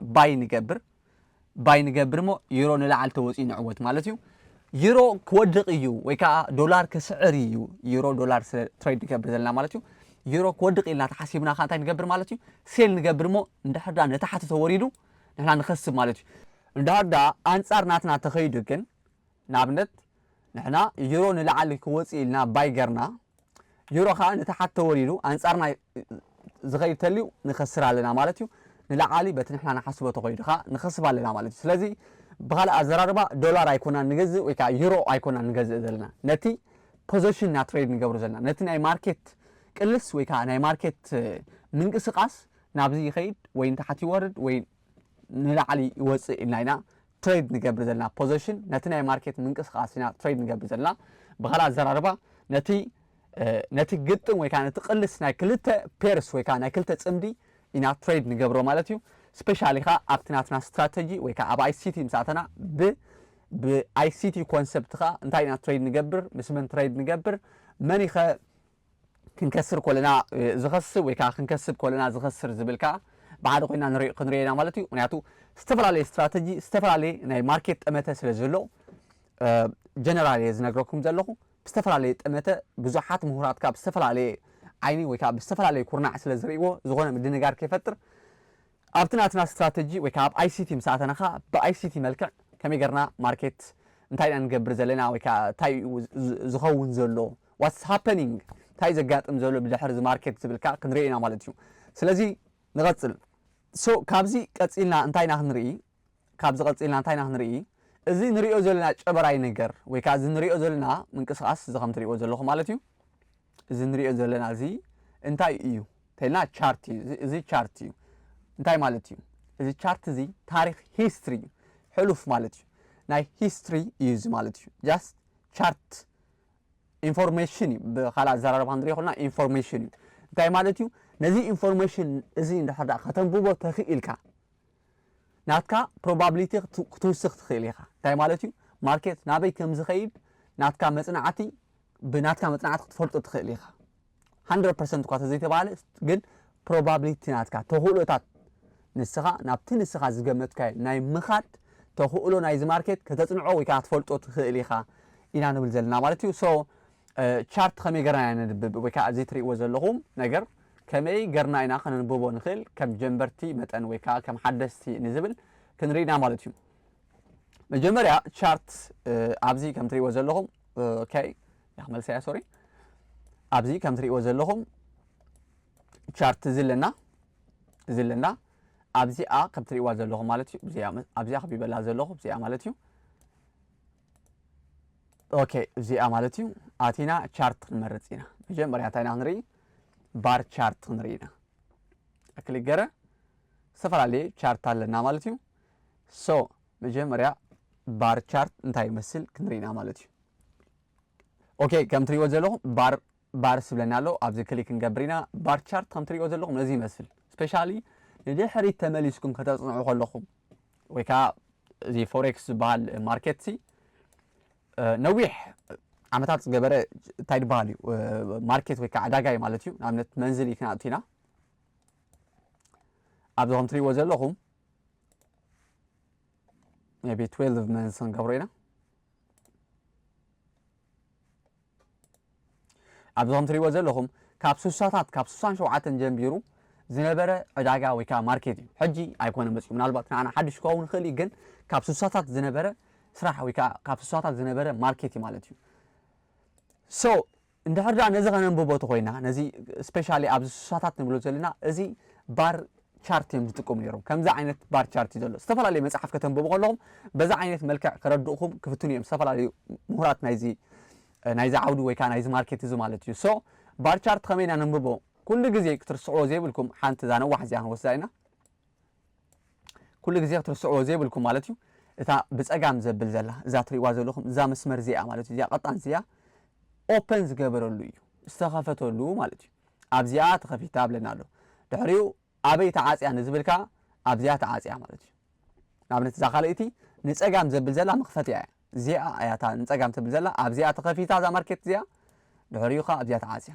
ባይ ንገብር ሞ ዩሮ ንላዕሊ ተወፅኡ ንዕወት ማለት እዩ ዩሮ ክወድቕ እዩ ወይ ከዓ ዶላር ክስዕር እዩ ዩሮ ዶላር ትሬድ ንገብር ዘለና ማለት እዩ ዩሮ ክወድቕ ኢልና ተሓሲብና ከዓ እንታይ ንገብር ማለት እዩ ሴል ንገብር ሞ እንድሕር ደኣ ነታሕቲ ተወሪዱ ንሕና ንኸስብ ማለት እዩ እንድሕር ደኣ ኣንጻር ናትና ተኸይዱ ግን ንኣብነት ንሕና ዩሮ ንላዕሊ ክወፅእ ኢልና ባይ ገርና ዩሮ ከዓ ነታሕቲ ተወሪዱ ኣንጻርና ዝኸይድ ተልዩ ንኸስር ኣለና ማለት እዩ ንላዕሊ በቲ ንሕና ንሓስቦ ተኸይዱ ከዓ ንኸስብ ኣለና ማለት እዩ ስለዚ ብኻልእ ኣዘራርባ ዶላር ኣይኮናን ንገዝእ ወይ ከዓ ዩሮ ኣይኮናን ንገዝእ ዘለና ነቲ ፖዚሽን ና ትሬድ ንገብሩ ዘለና ነቲ ናይ ማርኬት ቅልስ ወይ ከዓ ናይ ማርኬት ምንቅስቃስ ናብዚ ይኸይድ ወይ ንታሕቲ ይወርድ ወይ ንላዕሊ ይወፅእ ኢልና ኢና ትሬድ ንገብር ዘለና ፖዚሽን ነቲ ናይ ማርኬት ምንቅስቃስ ኢና ትሬድ ንገብር ዘለና ብኻልእ ኣዘራርባ ነቲ ግጥም ወይ ከዓ ነቲ ቅልስ ናይ ክልተ ፔርስ ወይ ከዓ ናይ ክልተ ጽምዲ ኢና ትሬድ ንገብሮ ማለት እዩ ስፔሻሊ ከዓ ኣብቲ ናትና ስትራቴጂ ወይ ከዓ ኣብ ICT ምሳተና ብICT ኮንሰፕት ከዓ እንታይ ኢና ትሬድ ንገብር ምስ መን ትሬድ ንገብር መን ኢኸ ክንከስር ኮለና ዝኸስብ ወይ ከዓ ክንከስብ ኮለና ዝኸስር ዝብል ከዓ ብሓደ ኮይና ክንሪአና ማለት እዩ ምክንያቱ ዝተፈላለየ ስትራቴጂ ዝተፈላለየ ናይ ማርኬት ጠመተ ስለ ዘሎ ጀነራል ዝነግረኩም ዘለኹ ብዝተፈላለየ ጠመተ ብዙሓት ምሁራት ከዓ ብዝተፈላለየ ዓይኒ ወይ ከዓ ብዝተፈላለየ ኩርናዕ ስለ ዝርእይዎ ዝኾነ ምድንጋር ከይፈጥር ኣብቲ ናትና ስትራቴጂ ወይ ከዓ ኣብ ICT ምሳኣተና ከዓ ብICT መልክዕ ከመይ ገርና ማርኬት እንታይ ኢና ንገብር ዘለና ወይ ከዓ እንታይ ዝኸውን ዘሎ ዋትስ ሃፐኒንግ እንታይ ዘጋጥም ዘሎ ብድሕሪ እዚ ማርኬት ዝብል ከዓ ክንሪኢ ኢና ማለት እዩ ስለዚ ንቐፅል ሶ ካብዚ ቀፂልና እንታይ ኢና ክንርኢ እዚ ንሪኦ ዘለና ጨበራይ ነገር ወይ ከዓ እዚ ንሪኦ ዘለና ምንቅስቃስ እዚ ከም ትሪእዎ ዘለኹም ማለት እዩ እዚ ንሪኦ ዘለና እዚ እንታይ እዩ ተልና ቻርት እዩ እዚ ቻርት እዩ እንታይ ማለት እዩ እዚ ቻርት እዚ ታሪክ ሂስትሪ ሕሉፍ ማለት እዩ ናይ ሂስትሪ እዩ እዚ ማለት እዩ ጃስት ቻርት ኢንፎርሜሽን እዩ ብኻልእ ኣዘራርባ ክንሪኦ ከለና ኢንፎርሜሽን እዩ እንታይ ማለት እዩ ነዚ ኢንፎርሜሽን እዚ እንድሕር ደኣ ከተንብቦ ተኽኢልካ ናትካ ፕሮባቢሊቲ ክትውስኽ ትኽእል ኢኻ እንታይ ማለት እዩ ማርኬት ናበይ ከም ዝኸይድ ናትካ መፅናዕቲ ብናትካ መፅናዕቲ ክትፈልጦ ትኽእል ኢኻ 100% እኳ ተዘይተባሃለ ግን ፕሮባቢሊቲ ናትካ ተኽእሎታት ንስኻ ናብቲ ንስኻ ዝገመትካዮ ናይ ምኻድ ተኽእሎ ናይዚ ማርኬት ከተፅንዖ ወይ ከዓ ክትፈልጦ ትኽእል ኢኻ ኢና ንብል ዘለና ማለት እዩ ሶ ቻርት ከመይ ገርና ኢና ነንብብ ወይ ከዓ እዚ ትሪእዎ ዘለኹም ነገር ከመይ ገርና ኢና ከነንብቦ ንኽእል ከም ጀንበርቲ መጠን ወይ ከዓ ከም ሓደስቲ ንዝብል ክንሪኢና ማለት እዩ መጀመርያ ቻርት ኣብዚ ከም ትሪእዎ ዘለኹም ኦኬይ ያኽመልሰያ ሶሪ ኣብዚ ከም ትሪእዎ ዘለኹም ቻርት እዚ ኣለና ኣብዚኣ ከም ትሪእዋ ዘለኹም ማለት እዩ ኣብዚኣ ከቢበላ ዘለኹ እዚኣ ማለት እዩ ኦኬ እዚኣ ማለት እዩ ኣቲና ቻርት ክንመርፅ ኢና መጀመርያ እንታይ ኢና ክንርኢ ባር ቻርት ክንርኢ ኢና ክሊክ ገረ ዝተፈላለየ ቻርት ኣለና ማለት እዩ ሶ መጀመርያ ባር ቻርት እንታይ ይመስል ክንርኢ ኢና ማለት እዩ ኦኬ ከም ትሪእዎ ዘለኹም ባር ስብለና ኣሎ ኣብዚ ክሊክ ክንገብር ኢና ባር ቻርት ከም ትሪእዎ ዘለኹም ነዚ ይመስል ስፔሻሊ ندحري تمليسكم كتصنعوا كلكم ويكا زي فوركس بال ماركت سي نويح عمتات جبرة تايد بالي ماركت ويكا عداجاي مالتيو نعملت منزلي كنا أتينا أبدهم تري وزلهم maybe 12 منزل قبرينا أبدهم تري وزلهم كابسوسان شو عتن جنبيرو زنبرة عداجا ويكا ماركتي حجي أيكون بس من البعض أنا حدش كون خلي جن كابسوسات زنبرة صراحة ويكا كابسوسات زنبرة ماركتي مالتيو so إن هرجع نزغنا نبوبو تقولنا نزي especially أبسوسات نقولوا زلنا زي بار شارتيم بتقوم يروم كم زي عينة بار شارتي دلو استفلا اللي مسحف كتم ببغى لهم بزا عينة ملكة كردوهم كفتوني استفلا اللي مهارات نايزي عودو ويكا نايزي ماركتي زو مالتيو so بار شارت خمينا نبوبو كل جزء ترسعوا زي بالكم حانت زانا واحد زي وسائنا كل جزء ترسعوا زي بالكم مالتيو إذا بس أجام زبل زلا زاتري وازلهم زا مسمر زي مالتيو زي قطعن زي أوبنز قبروا له استخفتوا له مالتيو أبزيات خفيفة بلنا له دحريو أبي تعاس يعني زبلكا أبزيات تعاس يعني مالتيو نعمل تزاخلتي نتأجام زبل زلا مخفتي زي آياتها نتأجام زبل زلا أبزيات خفيفة زا ماركت زي دحريو خا أبزيات تعاس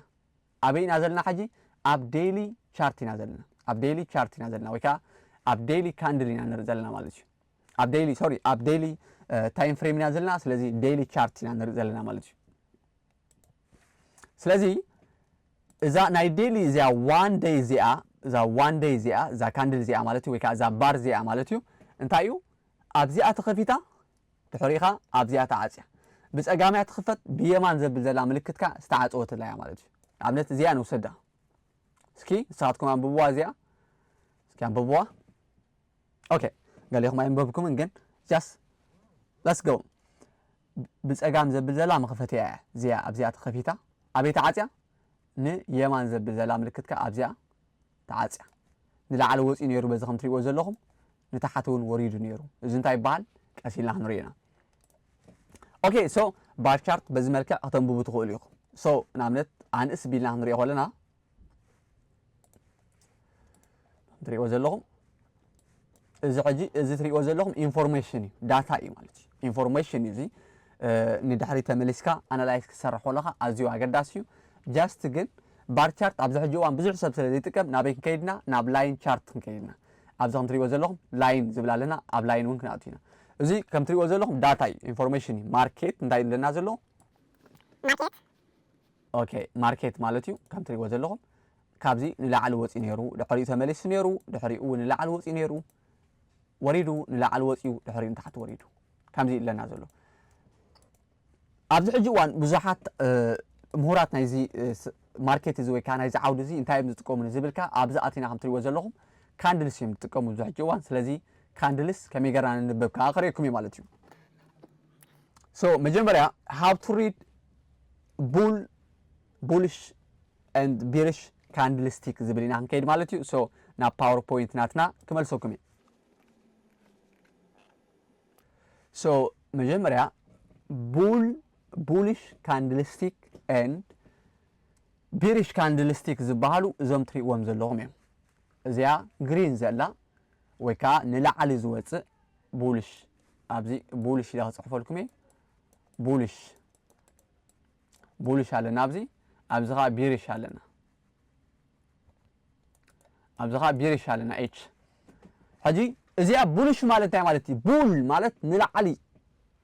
أبي نازلنا حجي أب ديلي شارتي نازلنا أب ديلي شارتي نازلنا ويكا أب ديلي كاندلي نازلنا مالتيو أب ديلي سوري أب ديلي تايم فريم نازلنا سلازي ديلي شارتي نازلنا مالتيو سلازي إذا ناي ديلي زي وان داي زي إذا كاندل زي مالتيو ويكا إذا بار زي مالتيو انتايو أب زي تخفيتا تحريخا أب زي تعاسيا بس أقامي تخفت بيمان زبل زلا ملكتك استعاد أوت الله يا مالتيو عملت زيان وسدها سكي ساعتكم عم ببوا زيا سكي عم ببوا اوكي قال لكم عم ببكم انجن جاس ليتس جو بس اقام زبل زلا مخفتي زيا ابزيات خفيتا ابي تعاصيا ن يمان زبل زلا ملكتك ابزيا تعاصيا نلعل وصي نيرو بزخم تريو زلهم نتحتون وريدو نيرو اذا انت يبال قاسينا نرينا اوكي سو بار شارت بز ملكه اتنبو بتقول لكم سو نعملت عن اسبيلنا نريو لنا تريو زلهم إذا حجي إذا تريو زلهم information data مالتي information زي ندحري تملسكا أنا لايك سرحوا لها أزيو أقداسيو just جن بار chart أبزح جوان بزح سبسلة دي تكب نابين كيدنا ناب لاين chart كيدنا أبزهم تريو زلهم لاين زبلا لنا أب لاين ممكن أعطينا زي كم تريو زلهم data information market نداي لنا زلهم market أوكي market مالتيو كم تريو زلهم كابزي نلعل وصي نيرو دحري تملس نيرو دحري او نلعل وصي نيرو وريدو نلعل وصيو دحري تحت وريدو كامزي لنا زلو ابز حجوان بزحات مهورات نايزي ماركت زوي كان نايزي عاود زي انتاي متقومن زبلكا ابز اتينا خم تريو زلهم كاندلس يم تقومو بزحجوان سلازي كاندلس كمي غران نببكا اخريكم مالتيو سو مجمريا how to read bullish and bearish candlestick زبلينا هنكيد مالتيو سو نا باوربوينت ناتنا كملسوكم سو مجمريا bullish candlestick and bearish candlestick زبالو زوم تري وم زلهم يم زيا green زلا ويكا نلعل زوص bullish ابزي bullish لا صحفوا لكم bullish على نابزي ابزغا bearish علينا أبزخا بيرش علينا إيش هجي إذا بولش مالتي مالتي بول مالت نلعلي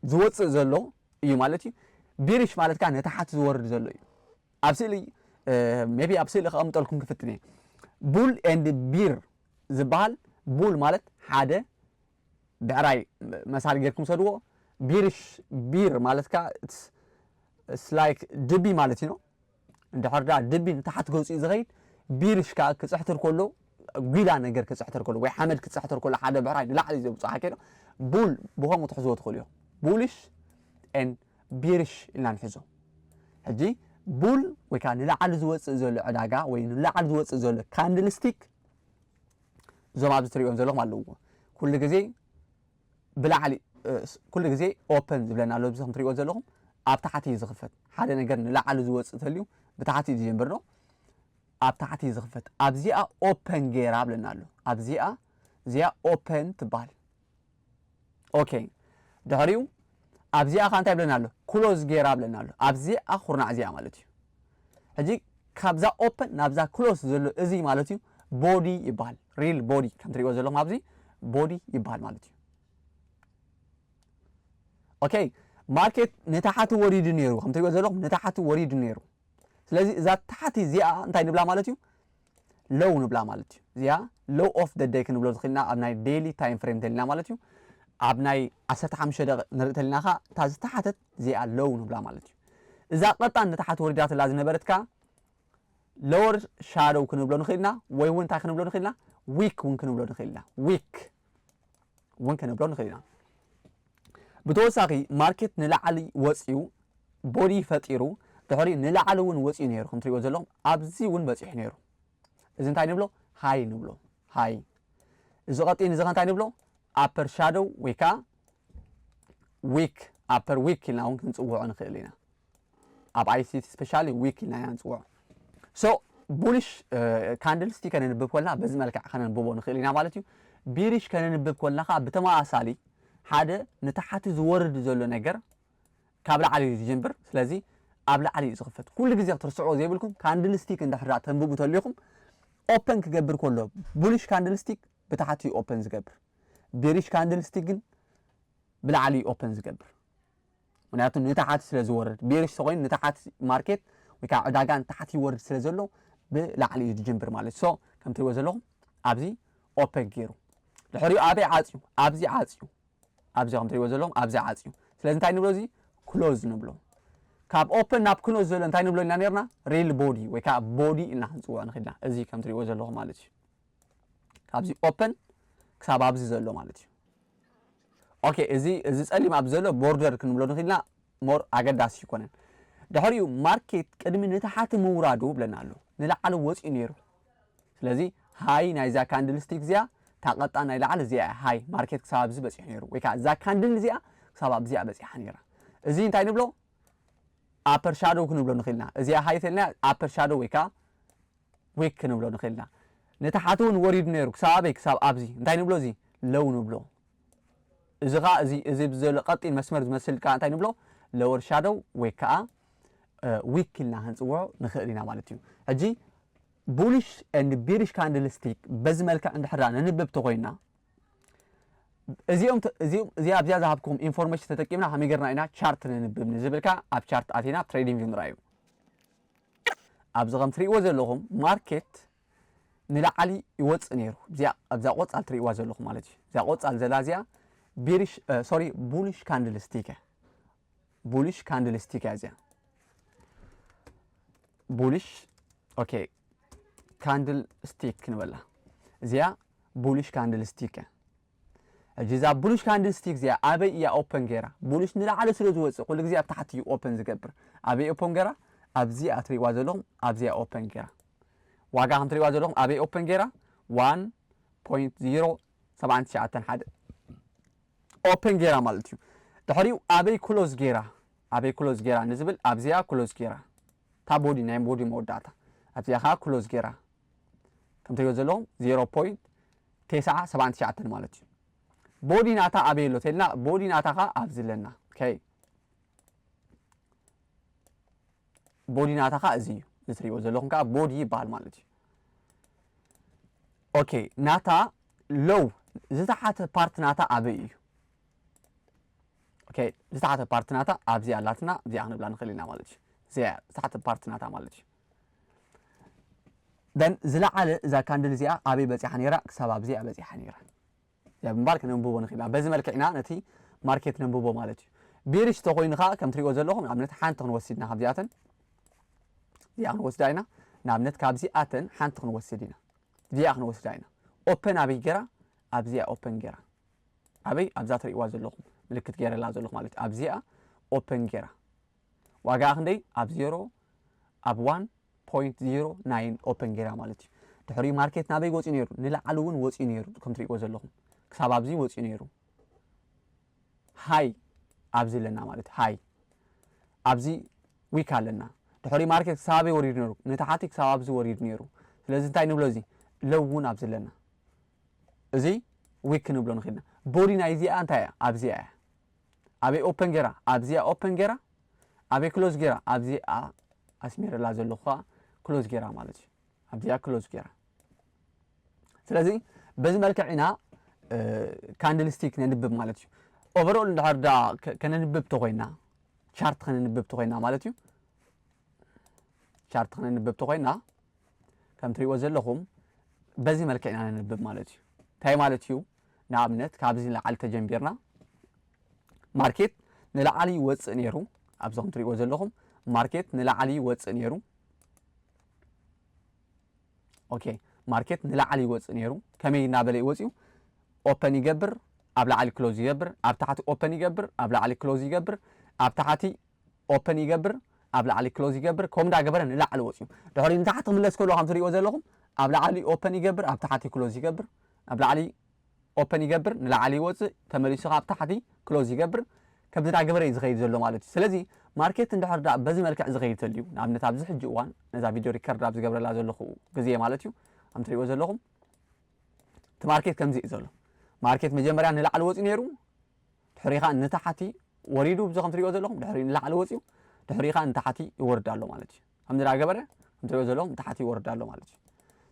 زوج زلوا إيه مالتي بيرش مالت كان تحت زور زلوا أبسلي maybe أبسلي خامت لكم كفتني بول and بير زبال بول مالت حدا بعراي مثال غيركم صدقوا بير مالت كا it's like دبي مالتي نو عند حردا دبي تحت جزء زغيد بيرش كا كصحتر كله غيلا نجر كصحتر كله وي حمد كصحتر كله حدا بعراي لاعلي زي بصح كده بول بهم تحزو تخليو بولش ان بيرش إلا نحزو هجي بول وكان لاعل زوص زول عداغا وي لاعل زوص زول كاندلستيك زوما بتريهم زلهم علو كل غزي بلاعلي كل غزي اوبن زبلنا لو بزهم تريو زلهم اب تحتي زخفت حدا نجر لاعل زوص تليو بتحتي جنبرنو ኣብ ታሕቲ ዝኽፈት ኣብዚኣ ኦፕን ጌራ ብለና ኣሎ ኣብዚኣ እዚኣ ኦፕን ትበሃል ኦኬ ድሕሪኡ ኣብዚኣ ኸ እንታይ ብለና ኣሎ ክሎዝ ጌራ ብለና ኣሎ ኣብዚኣ ኩርናዕ እዚኣ ማለት እዩ ሕጂ ካብዛ ኦፕን ናብዛ ክሎዝ ዘሎ እዚ ማለት እዩ ቦዲ ይበሃል ሪል ቦዲ ከም ትሪእዎ ዘለኹም ኣብዚ ቦዲ ይበሃል ማለት እዩ ኦኬ ማርኬት ንታሕቲ ወሪዱ ነይሩ ከም ትሪእዎ ዘለኹም ንታሕቲ ወሪዱ ነይሩ ስለዚ እዛ ታሕቲ እዚኣ እንታይ ንብላ ማለት እዩ ሎው ንብላ ማለት እዩ እዚኣ ሎው ኦፍ ደ ዴይ ክንብሎ ዝኽእልና ኣብ ናይ ዴይሊ ታይም ፍሬም ተልና ማለት እዩ ኣብ ናይ 15 ደቂቕ ንርኢ ተልና ኸ እታ ዝተሓተት እዚኣ ሎው ንብላ ማለት እዩ እዛ ቀጣን ንታሕቲ ወሪዳትላ ዝነበረትካ ሎወር ሻዶው ክንብሎ ንኽእልና ወይ እውን እንታይ ክንብሎ ንኽእልና ዊክ እውን ክንብሎ ንኽእልና ዊክ እውን ክንብሎ ንኽእልና ብተወሳኺ ማርኬት ንላዕሊ ወፂኡ ቦዲ ፈጢሩ ድሕሪ ንላዕሊ እውን ወፂኡ ነይሩ ከም ትሪእዎ ዘለኹም ኣብዚ እውን በፂሑ ነይሩ እዚ እንታይ ንብሎ ሃይ ንብሎ ሃይ እዚ ቀጢን እዚ እንታይ ንብሎ ኣፐር ሻዶው ወይ ከዓ ዊክ ኣፐር ዊክ ኢልና እውን ክንፅውዖ ንኽእል ኢና ኣብ ኣይሲቲ ስፔሻሊ ዊክ ኢልና ኢና ንፅውዖ ሶ ቡሊሽ ካንድል ስቲክ ከነንብብ ኮልና በዚ መልክዕ ከነንብቦ ንኽእል ኢና ማለት እዩ ቢሪሽ ከነንብብ ኮልና ኸ ብተመሳሳሊ ሓደ ንታሕቲ ዝወርድ ዘሎ ነገር ካብ ላዕሊ ዝጅምር ስለዚ ኣብ ላዕሊ ዝኽፈት ኩሉ ግዜ ክትርስዕዎ ዘይብልኩም ካንድል ስቲክ እንድሕር ተንብቡ ተልይኹም ኦፕን ክገብር ከሎ ቡሊሽ ካንድል ስቲክ ብታሕቲ ኦፕን ዝገብር ቢሪሽ ካንድል ስቲክ ግን ብላዕሊ ኦፕን ዝገብር ምክንያቱ ንታሕቲ ስለ ዝወርድ ቢሪሽ ተኮይኑ ንታሕቲ ማርኬት ወይ ከዓ ዕዳጋ ንታሕቲ ይወርድ ስለ ዘሎ ብላዕሊ እዩ ዝጅምር ማለት ሶ ከም ትሪእዎ ዘለኹም ኣብዚ ኦፕን ገይሩ ድሕሪኡ ኣበይ ዓፅዩ ኣብዚ ዓፅዩ ኣብዚ ከም ትሪእዎ ዘለኹም ኣብዚ ዓፅዩ ስለዚ እንታይ ንብሎ እዚ ክሎዝ ንብሎ ካብ ኦፕን ናብ ክሎዝ ዘሎ እንታይ ንብሎ ኢና ነርና ሪል ቦዲ ወይ ከዓ ቦዲ ኢልና ክንፅውዖ ንኽእልና እዚ ከም ትሪእዎ ዘለኹም ማለት እዩ ካብዚ ኦፕን ክሳብ ኣብዚ ዘሎ ማለት እዩ ኦኬ እዚ ፀሊም ኣብዚ ዘሎ ቦርደር ክንብሎ ንኽእልና ሞር ኣገዳሲ ይኮነን ድሕሪኡ ማርኬት ቅድሚ ንታሕቲ ምውራዱ ብለና ኣሎ ንላዕሊ ወፂኡ ነይሩ ስለዚ ሃይ ናይዛ ካንድል ስቲክ እዚኣ ታቐጣ ናይ ላዕሊ እዚኣ ሃይ ማርኬት ክሳብ ኣብዚ በፂሑ ነይሩ ወይ ከዓ እዛ ካንድል እዚኣ ክሳብ ኣብዚኣ በፂሓ ነይራ እዚ እንታይ ንብሎ ኣፐር ሻዶው ክንብሎ ንኽእልና እዚኣ ሃይ ተልና ኣፐር ሻዶው ወይ ከዓ ዊክ ክንብሎ ንኽእልና ንታሕቲ እውን ወሪዱ ነይሩ ክሳብ ኣበይ ክሳብ ኣብዚ እንታይ ንብሎ እዚ ሎው ንብሎ እዚ ኸ እዚ ብዘሎ ቀጢን መስመር ዝመስል ከዓ እንታይ ንብሎ ሎወር ሻዶው ወይ ከዓ ዊክ ኢልና ክንፅውዖ ንኽእል ኢና ማለት እዩ ሕጂ ቡሊሽ ኤንድ ቢሪሽ ካንድል ስቲክ በዚ መልክዕ እንድሕር ነንብብ ተኮይና እዚኦም እዚኣ ኣብዚኣ ዝሃብኩም ኢንፎርሜሽን ተጠቂምና ከመይ ጌርና ኢና ቻርት ነንብብ ንዝብልካ ኣብ ቻርት ኣቲና ትሬዲንግ ቪው ንርአዩ ኣብዚ ከም ትሪእዎ ዘለኹም ማርኬት ንላዕሊ ይወፅእ ነይሩ ኣብዛ ቆፃል ትሪእዋ ዘለኹም ማለት እዩ እዛ ቆፃል ዘላ እዚኣ ቢሪሽ ሶሪ ቡሊሽ ካንድል ስቲክ ቡሊሽ ካንድል ስቲክ እዚኣ ቡሊሽ ኦኬ ካንድል ስቲክ ክንበላ እዚኣ ቡሊሽ ካንድል ስቲክ ሕጂ እዛ ቡሊሽ ካንድል ስቲክ እዚኣ ኣበይ እያ ኦፕን ጌራ ቡሊሽ ንላዕሊ ስለ ዝወፅእ ኩሉ ግዜ ኣብ ታሕቲ እዩ ኦፕን ዝገብር ኣበይ ኦፕን ጌራ ኣብዚኣ ትሪእዋ ዘለኹም ኣብዚኣ ኦፕን ጌራ ዋጋ ከም ትሪእዋ ዘለኹም ኣበይ ኦፕን ጌራ 1.0791 ኦፕን ጌራ ማለት እዩ ድሕሪኡ ኣበይ ክሎዝ ጌራ ንዝብል ኣብዚኣ ክሎዝ ጌራ تا بودي نايم بودي موداتا أبتي أخا كلوز جيرا كم تيجي زلهم 0.979 مالتي بودي ناتا أبيلو تلنا بودي ناتا خا أبزلنا كي بودي ناتا خا أزيو نسري وزلهم كا بودي بال مالتي أوكي ناتا لو زتا حتى بارت ناتا أبيو اوكي زتاعت بارتناتا ابزي علاتنا زي احنا بلا نخلينا مالتي زي زتاعت بارتناتا مالتي دن زلا على اذا كان دلزيا ابي بزي حنيرا كسب ابزي ابزي حنيرا يا بمبارك ننبوبو نخيلا بزي ملكعنا نتي ماركت ننبوبو مالتي بيرش تخوينخا كم تريغو زلوهم نابنت حانت نوسدنا حبزياتن زي احنا وسداينا نابنت كابزي اتن حانت نوسدينا زي احنا وسداينا اوبن ابي جرا ابزي اوبن جرا ابي ابزات ريغو زلوهم ملكت جيرا لازلوخ مالت ابزيا اوبن جيرا واغا خندي اب 0 اب 1.09 اوبن جيرا مالت تحري ماركت نابي وصي نيرو نلعلون وصي نيرو كم تريقو زلوخم كساب ابزي وصي نيرو هاي ابزي لنا مالت هاي ابزي ويك لنا دحري ماركت سابي وريد نيرو نتحاتي كساب زي وريد نيرو لازم تاي نبلو زي لون أبزلنا زي ويك نبلو نخدنا بودي نايزي أنتايا أبزيا أبي أوبن جرا أبزيا أوبن جرا أبي كلوز جرا أبزيا أسمير لازم لخوا كلوز جرا مالتي أبزيا كلوز جرا سلازي بس مالك عنا كاندلستيك ننبب مالتي overall النهارده كنا ننبب تغينا شارت خلينا ننبب تغينا مالتي شارت خلينا ننبب تغينا كم تري وزن لهم بزي مالك عنا ننبب مالتي تاي مالتيو نعمنت كابزين لعل تجنبيرنا ماركت نلعلي وص نيرو ابزهم تري وزن لهم ماركت نلعلي وص نيرو اوكي ماركت نلعلي وص نيرو كمي نابلي وصيو اوبن يجبر ابلا علي كلوز يجبر ابتحتي اوبن يجبر ابلا علي كلوز يجبر ابتحتي اوبن يجبر ابلا علي كلوز يجبر كوم دا جبر نلعل وصيو دحوري نتحت ملس كلو هم تري وزن لهم ابلا علي اوبن يجبر ابتحتي كلوز يجبر ابلا علي اوبن يجبر نلعلي وص تمليسو ابتحتي كلوز يجبر كبد دا جبر يزغيد زلو مالتي سلازي ماركت اندحر دا بزي ملكع زغيد تليو نعمنت ابز حج وان نزا فيديو ريكورد ابز جبر لا زلو غزيه مالتيو ام تري وزن لهم تماركت كم زي زلو ماركت مجمريا نلعل وصي نيرو دحريخا نتحتي وريدو بزخم تريو زلهم دحري نلعل وصيو دحريخا نتحتي يوردالو مالتي حمد لله جبره ام تريو زلهم تحتي يوردالو مالتي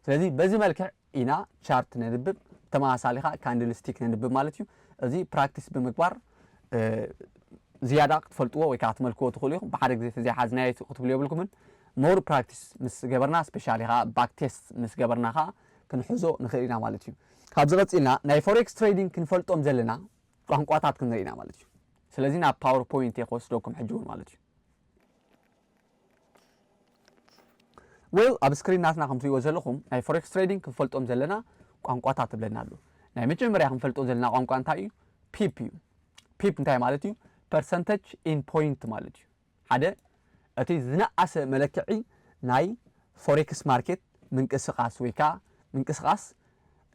سلازي بزي ملكع اينا شارت ننبب تماساليخا كاندلستيك ننبب مالتيو ازي براكتس بمقبار زياده تفلطوا ወይ ካት መልኩ ትخليهم بحد ጊዜ ተዚያ ሓዝናይ ክትብሉ ይብልኩምን ሞር ፕራክቲስ ምስ ገበርና ስፔሻሊኻ ባክ ቴስት ምስ ገበርናኻ ክንሕዞ ንኽእልና ማለት እዩ ካብ ዝቐጽልና ናይ ፎሬክስ ትሬዲንግ ክንፈልጦም ዘለና ቋንቋታት ክንሪና ማለት እዩ ስለዚ ናብ ፓወርፖይንት የኮስዶኩም ሕጅውን ማለት እዩ ዌል ኣብ ስክሪናትና ከም ትሪእዎ ዘለኹም ናይ ፎሬክስ ትሬዲንግ ክንፈልጦም ዘለና ቋንቋታት ብለና ኣሎ ናይ መጀመርያ ክንፈልጦ ዘለና ቋንቋ እንታይ እዩ ፒፕ እዩ ፒፕ እንታይ ማለት እዩ percentage in point ማለት እዩ ሓደ እቲ ዝነኣሰ መለክዒ ናይ ፎሬክስ ማርኬት ምንቅስቃስ ወይ ከዓ ምንቅስቃስ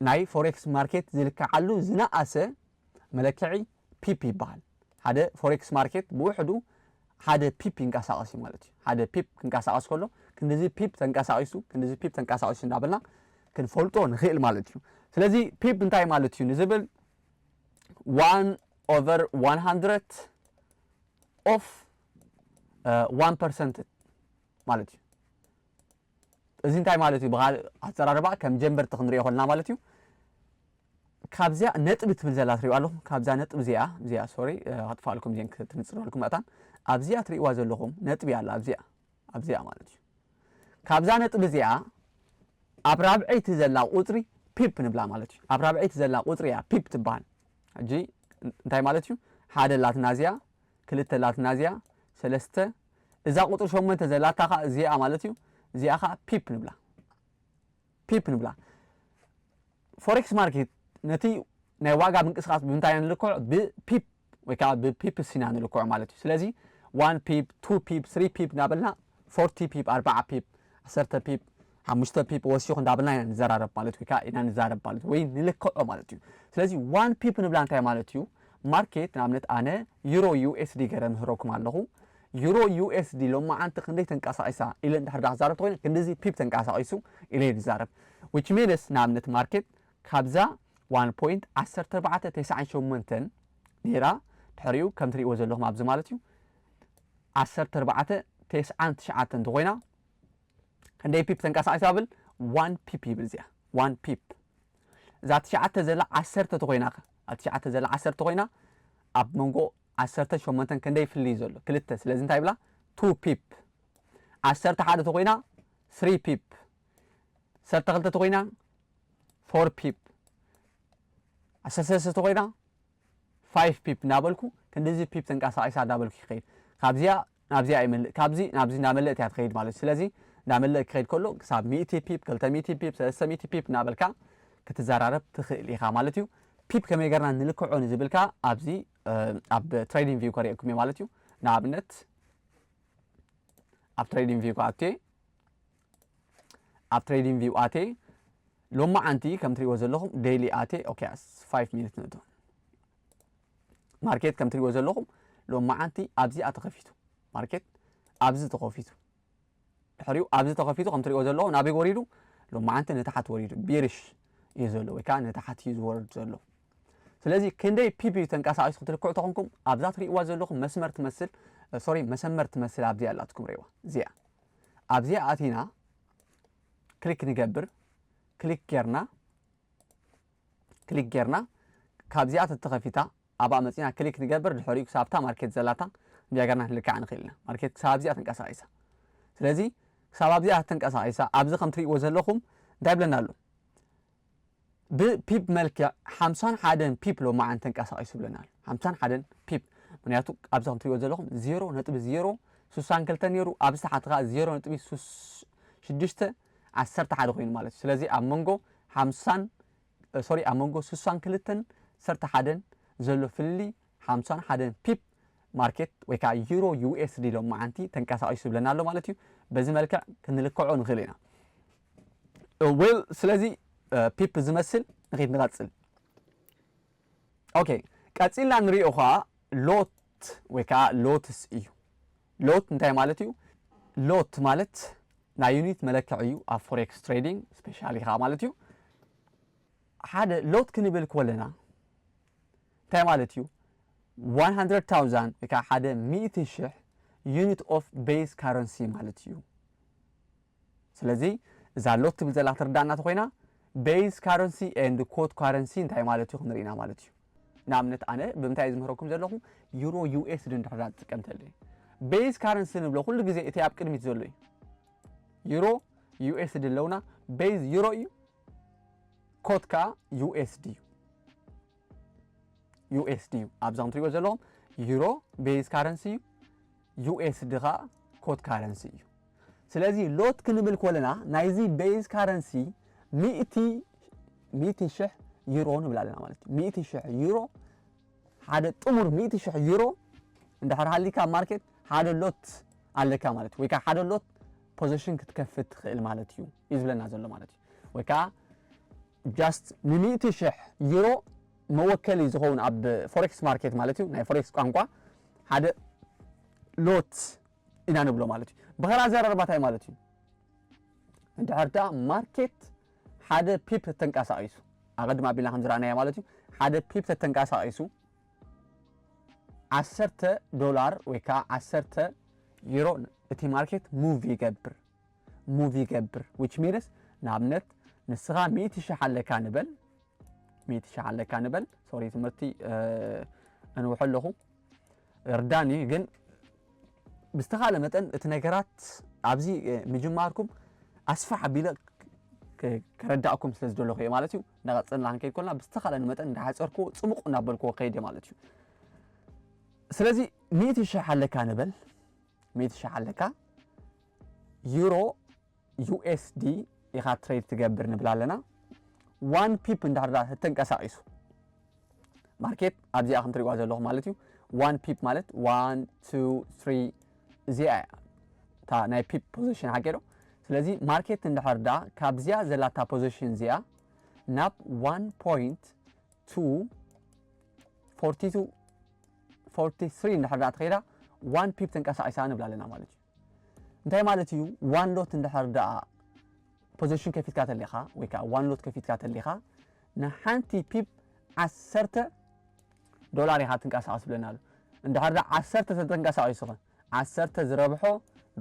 ናይ ፎሬክስ ማርኬት ዝልክዓሉ ዝነኣሰ መለክዒ ፒፕ ይበሃል ሓደ ፎሬክስ ማርኬት ብውሕዱ ሓደ ፒፕ ይንቀሳቀስ ማለት እዩ ሓደ ፒፕ ክንቀሳቀስ ከሎ ክንደዚ ፒፕ ተንቀሳቂሱ ክንደዚ ፒፕ ተንቀሳቂሱ እንዳበልና ክንፈልጦ ንኽእል ማለት እዩ ስለዚ ፒፕ እንታይ ማለት እዩ ንዝብል 1/100 of 1% ማለት እዩ እዚ እንታይ ማለት እዩ ብኻል ኣፀራርባ ከም ጀንበርቲ ክንሪኦ ከለና ማለት እዩ ካብዚያ ነጥቢ ትብል ዘላ ትሪእዋ ኣለኹም ካብዛ ነጥቢ እዚኣ ሶሪ ኣጥፋልኩም ዜን ክትንፅረልኩም መእታን ኣብዚኣ ትሪእዋ ዘለኹም ነጥቢ ኣላ ኣብዚኣ ማለት እዩ ካብዛ ነጥቢ እዚኣ ኣብ ራብዐይቲ ዘላ ቁፅሪ ፒፕ ንብላ ማለት እዩ ኣብ ራብዐይቲ ዘላ ቁፅሪ እያ ፒፕ ትበሃል ሕጂ እንታይ ማለት እዩ ሓደ ላትና እዚኣ ክልተ ላትና እዚኣ ሰለስተ እዛ ቁጥሪ 8 ዘላታኻ እዚኣ ማለት እዩ እዚኣ ኻ ፒፕ ንብላ ፎሬክስ ማርኬት ነቲ ናይ ዋጋ ምንቅስቃስ ብምንታይ ንልክዖ ብፒፕ ወይ ከዓ ብፒፕ ሲና ንልክዖ ማለት እዩ ስለዚ 1 ፒፕ 2 ፒፕ 3 ፒፕ እንዳበልና 40 ፒፕ 40 ፒፕ 10 ፒፕ 5 ፒፕ ወሲኹ እንዳበልና ኢና ንዘራረብ ማለት ወይ ከዓ ኢና ንዛረብ ማለት ወይ ንልክዖ ማለት እዩ ስለዚ 1 ፒፕ ንብላ እንታይ ማለት እዩ ማርኬት ናምነት ኣነ ዩሮ ዩኤስዲ ገረ ምህረኩም ኣለኹ ዩሮ ዩኤስዲ ሎማዓንቲ ክንደይ ተንቀሳቂሳ ኢለ እንድሕር ዳ ክዛረብ ተኮይነ ክንደዚ ፒፕ ተንቀሳቂሱ ኢለ ዝዛረብ which means ናምነት ማርኬት ካብዛ 1.1498 ኔራ ድሕሪኡ ከም ትሪእዎ ዘለኹም ኣብዚ ማለት እዩ 14.99 እንተኮይና ክንደይ ፒፕ ተንቀሳቂሳ ብል 1 ፒፕ ይብል እዚኣ 1 ፒፕ እዛ ትሽዓተ ዘላ 10 ተኮይና ኣትሽዓተ ዘላ 10 ተኮይና ኣብ መንጎ 18 ክንደይ ፍልይ ዘሎ ክልተ ስለዚ እንታይ ብላ 2 ፒፕ 10 ሓደ ተኮይና 3 ፒፕ 12 ተኮይና 4 ፒፕ 13 ተኮይና 5 ፒፕ ናበልኩ ክንደዚ ፒፕ ተንቀሳቂሳ እንዳበልኩ ይኸይድ ካብዚያ ናብዚያ ይመልእ ካብዚ ናብዚ እንዳመለእት እያ ትኸይድ ማለት ስለዚ እንዳመለእ ክኸይድ ከሎ ክሳብ 100 ፒፕ 200 ፒፕ 300 ፒፕ ናበልካ ክትዘራረብ ትኽእል ኢኻ ማለት እዩ ፒፕ ከመይ ገርና ንልክዖ ንዝብልካ ኣብዚ ኣብ ትሬዲንግ ቪው ከሪአኩም እየ ማለት እዩ ንኣብነት ኣብ ትሬዲንግ ቪው ኣቴ ሎማዓንቲ ከም ትሪእዎ ዘለኹም ዴይሊ ኣቴ ኦኬ 5 ሚኒት ንእቶ ማርኬት ከም ትሪእዎ ዘለኹም ሎማዓንቲ ኣብዚ ተኸፊቱ ማርኬት ኣብዚ ተኸፊቱ ድሕሪኡ ኣብዚ ተኸፊቱ ከም ትሪእዎ ዘለኹም ናበይ ወሪዱ ሎማዓንቲ ንታሕቲ ወሪዱ ቢርሽ እዩ ዘሎ ወይ ከዓ ንታሕቲ እዩ ዝወርድ ዘሎ ስለዚ ክንደይ ፒፕ ተንቀሳቒሱ ክትልክዑ ተኾንኩም ኣብዛ ትሪእዋ ዘለኹም መስመር ትመስል መሰመር ትመስል ኣብዚኣ ኣላትኩም ሪእዋ እዚኣ ኣብዚኣ ኣቲና ክሊክ ንገብር ክሊክ ጌርና ካብዚኣ ተተኸፊታ ኣብኣ መፂና ክሊክ ንገብር ድሕሪኡ ክሳብታ ማርኬት ዘላታ ቢያገርና ንልክዓ ንኽእል ኢና ማርኬት ክሳብ ኣብዚኣ ተንቀሳቒሳ ስለዚ ክሳብ ኣብዚኣ ተንቀሳቒሳ ኣብዚ ከም ትሪእዎ ዘለኹም እንታይ ይብለና ኣሎ ብፒፕ መልክዕ 51 ፒፕ ሎማዓን ተንቀሳቒሱ ይብለና ኣሎ 51 ፒፕ ምክንያቱ ኣብዚ ከም ትሪእዎ ዘለኹም 0.062 ነይሩ ኣብዚ ታሕቲ ከዓ 0.611 ኮይኑ ማለት እዩ ስለዚ ኣብ መንጎ 62 11 ዘሎ ፍልሊ 51 ፒፕ ማርኬት ወይ ከዓ ዩሮ ዩኤስዲ ሎማዓንቲ ተንቀሳቒሱ ይብለና ኣሎ ማለት እዩ በዚ መልክዕ ክንልክዖ ንኽእል ኢና ዌል ስለዚ ፒፕ ዝመስል ንኸይድ ንቐፅል ኦኬ ቀፂልና ንሪኦ ከዓ ሎት ወይ ከዓ ሎትስ እዩ ሎት እንታይ ማለት እዩ ሎት ማለት ናይ ዩኒት መለክዕ እዩ ኣብ ፎሬክስ ትሬዲንግ ስፔሻሊ ከዓ ማለት እዩ ሓደ ሎት ክንብል ከለና እንታይ ማለት እዩ 100,000 ወይ ከዓ ሓደ 100,000 ዩኒት ኦፍ ቤዝ ካረንሲ ማለት እዩ ስለዚ እዛ ሎት ትብል ዘላ ትርዳእና ተኮይና ቤዝ ካረንሲ ኤንድ ኮድ ካረንሲ እንታይ ማለት እዩ ክንሪኢና ማለት እዩ ንኣብነት ኣነ ብምንታይ ዝምህረኩም ዘለኹ ዩሮ ዩኤስዲ እንድሕር ዝጥቀም ተለየ ቤዝ ካረንሲ ንብሎ ኩሉ ግዜ እቲ ኣብ ቅድሚት ዘሎ እዩ ዩሮ ዩኤስዲ ኣለውና ቤዝ ዩሮ እዩ ኮድ ከዓ ዩኤስዲ እዩ ዩኤስዲ እዩ ኣብዛም ትሪእዎ ዘለኹም ዩሮ ቤዝ ካረንሲ እዩ ዩኤስዲ ከዓ ኮድ ካረንሲ እዩ ስለዚ ሎት ክንብል ከለና ናይዚ ቤዝ ካረንሲ 100,000 ዩሮ ንብል ኣለና ማለት እዩ 100,000 ዩሮ ሓደ ጥሙር 100,000 ዩሮ እንድሕር ሃሊካ ማርኬት ሓደ ሎት ኣለካ ማለት ወይ ከዓ ሓደ ሎት ፖዚሽን ክትከፍት ትኽእል ማለት እዩ እዩ ዝብለና ዘሎ ማለት እዩ ወይ ከዓ ጃስት ን100,000 ዩሮ መወከሊ ዝኸውን ኣብ ፎሬክስ ማርኬት ማለት እዩ ናይ ፎሬክስ ቋንቋ ሓደ ሎት ኢና ንብሎ ማለት እዩ ብኸራ ዘረርባታይ ማለት እዩ እንድሕር ዳ ማርኬት ሓደ ፒፕ ተንቀሳቒሱ ኣቐድማ ኣቢልና ከም ዝረኣናዮ ማለት እዩ ሓደ ፒፕ ተንቀሳቒሱ 10 ዶላር ወይ ከዓ 10 ዩሮ እቲ ማርኬት ሙቭ ይገብር which means ንኣብነት ንስኻ 100,000 ኣለካ ንበል 100,000 ኣለካ ንበል ሶሪ ትምህርቲ እንውሖ ኣለኹ እርዳኒ ግን ብዝተኻለ መጠን እቲ ነገራት ኣብዚ ምጅማርኩም ኣስፋሕ ኣቢለ ከረዳእኩም ስለ ዝደለኹ እየ ማለት እዩ እናቐፅልና ክንከይድ ከለና ብዝተኻለ መጠን እንዳሓፀርክዎ ፅሙቕ እናበልክዎ ከይድ ማለት እዩ ስለዚ 100,000 ኣለካ ንበል 100,000 ኣለካ ዩሮ ዩኤስዲ ኢኻ ትሬድ ትገብር ንብል ኣለና 1 ፒፕ እንዳሕር ተንቀሳቒሱ ማርኬት ኣብዚኣ ከም ትሪእዋ ዘለኹም ማለት እዩ 1 ፒፕ ማለት 1 2 3 እዚኣ እታ ናይ ፒፕ ፖዚሽን ሓቂዶ ስለዚ ማርኬት እንዳሕር ካብዚኣ ዘላታ ፖዚሽን እዚኣ ናብ 1.24243 እንዳሕር ተኸይዳ 1 ፒፕ ተንቀሳቒሳ ንብል ኣለና ማለት እዩ እንታይ ማለት እዩ 1 ሎት እንዳሕር ፖዚሽን ከፊትካ ተሊኻ ወይ ከዓ 1 ሎት ከፊትካ ተሊኻ ንሓንቲ ፒፕ 10 ዶላር ኢኻ ትንቀሳቐስ ብለና ኣሎ እንድሕር 10 ተንቀሳቒሱ 10 ዝረብሖ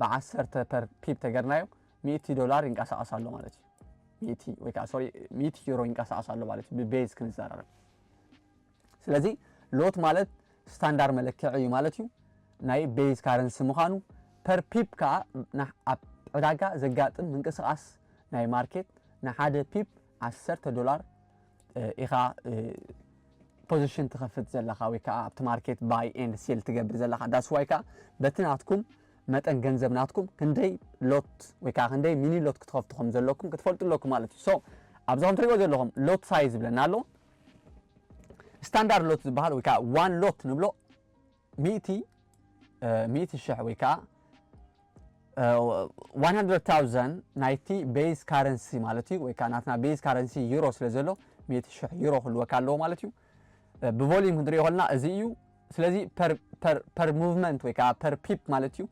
ብ10 ፐር ፒፕ ተገርናዮ 100 ዶላር ይንቀሳቐስ ኣሎ ማለት እዩ 100 ወይ ከዓ ሶሪ 100 ዩሮ ይንቀሳቐስ ኣሎ ማለት እዩ ብቤዝ ክንዘራረብ ስለዚ ሎት ማለት ስታንዳርድ መለክዕ እዩ ማለት እዩ ናይ ቤዝ ካረንሲ ምዃኑ ፐር ፒፕ ከዓ ኣብ ዕዳጋ ዘጋጥም ምንቅስቓስ ናይ ማርኬት ንሓደ ፒፕ 10 ዶላር ኢኻ ፖዚሽን ትኸፍት ዘለኻ ወይ ከዓ ኣብቲ ማርኬት ባይ ኤንድ ሴል ትገብር ዘለኻ ዳስ ዋይ ከዓ በቲ ናትኩም መጠን ገንዘብ ናትኩም ክንደይ ሎት ወይ ከዓ ክንደይ ሚኒ ሎት ክትኸፍቱ ከም ዘለኩም ክትፈልጡ ኣለኩም ማለት እዩ ሶ ኣብዚ ከም ትሪእዎ ዘለኹም ሎት ሳይዝ ብለና ኣሎ ስታንዳርድ ሎት ዝበሃል ወይ ከዓ 1 ሎት ንብሎ 100,000 ወይ ከዓ 100,000 ናይቲ ቤዝ ካረንሲ ማለት እዩ ወይ ከዓ ናትና ቤዝ ካረንሲ ዩሮ ስለ ዘሎ 100,000 ዩሮ ክህልወካ ኣለዎ ማለት እዩ ብቮሊዩም ክንሪኦ ከለና እዚ እዩ ስለዚ ፐር ሙቭመንት ወይ ከዓ ፐር ፒፕ ማለት እዩ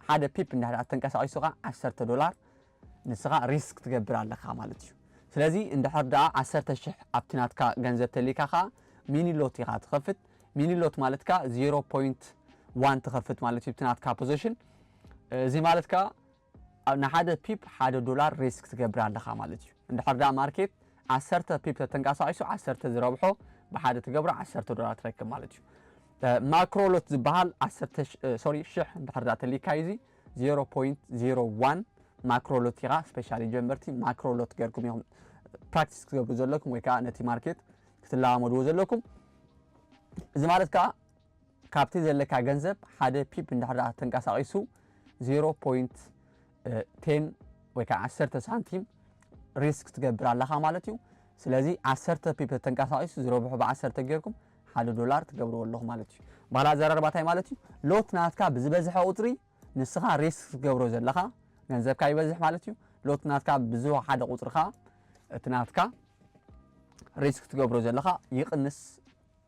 ሓደ ፒፕ እንዳሕዳ ተንቀሳቂሱኻ $10 ንስኻ ሪስክ ትገብር ኣለኻ ማለት እዩ ስለዚ እንድሕር ደኣ 10,000 ኣብቲ ናትካ ገንዘብ ተሊካ ኻ ሚኒ ሎት ኢኻ ትኸፍት ሚኒ ሎት ማለትካ 0.1 ትኸፍት ማለት እዩ ኣብቲ ናትካ ፖዚሽን እዚ ማለትካ ንሓደ ፒፕ $1 ሪስክ ትገብር ኣለኻ ማለት እዩ እንድሕር ደኣ ማርኬት 10 ፒፕ ተንቀሳቂሱ 10 ዝረብሖ ብሓደ ትገብሮ $10 ትረክብ ማለት እዩ ማክሮ ሎት ዝበሃል 10,000 እንድሕር ደኣ ተሊካ እዚ 0.01 ማክሮ ሎት ኢኻ ስፔሻሊ ጀመርቲ ማክሮ ሎት ገርኩም ኢኹም ፕራክቲስ ክትገብሩ ዘለኩም ወይ ከዓ ነቲ ማርኬት ክትለማመድዎ ዘለኩም እዚ ማለት ከዓ ካብቲ ዘለካ ገንዘብ ሓደ ፒፕ እንድሕር ደኣ ተንቀሳቂሱ 0.10 ወይ ከዓ 10 ሳንቲም ሪስክ ትገብር ኣለኻ ማለት እዩ ስለዚ 10 ፒፕ ተንቀሳቂሱ ዝረብሖ ብ10 ገርኩም $1 ትገብርዎ ኣለኹ ማለት እዩ ባላ ዘረርባታይ ማለት እዩ ሎት ናትካ ብዝበዝሐ ቁፅሪ ንስኻ ሪስክ ትገብሮ ዘለኻ ገንዘብካ ይበዝሕ ማለት እዩ ሎት ናትካ ብዙሕ ሓደ ቁፅርኻ እቲ ናትካ ሪስክ ትገብሮ ዘለኻ ይቕንስ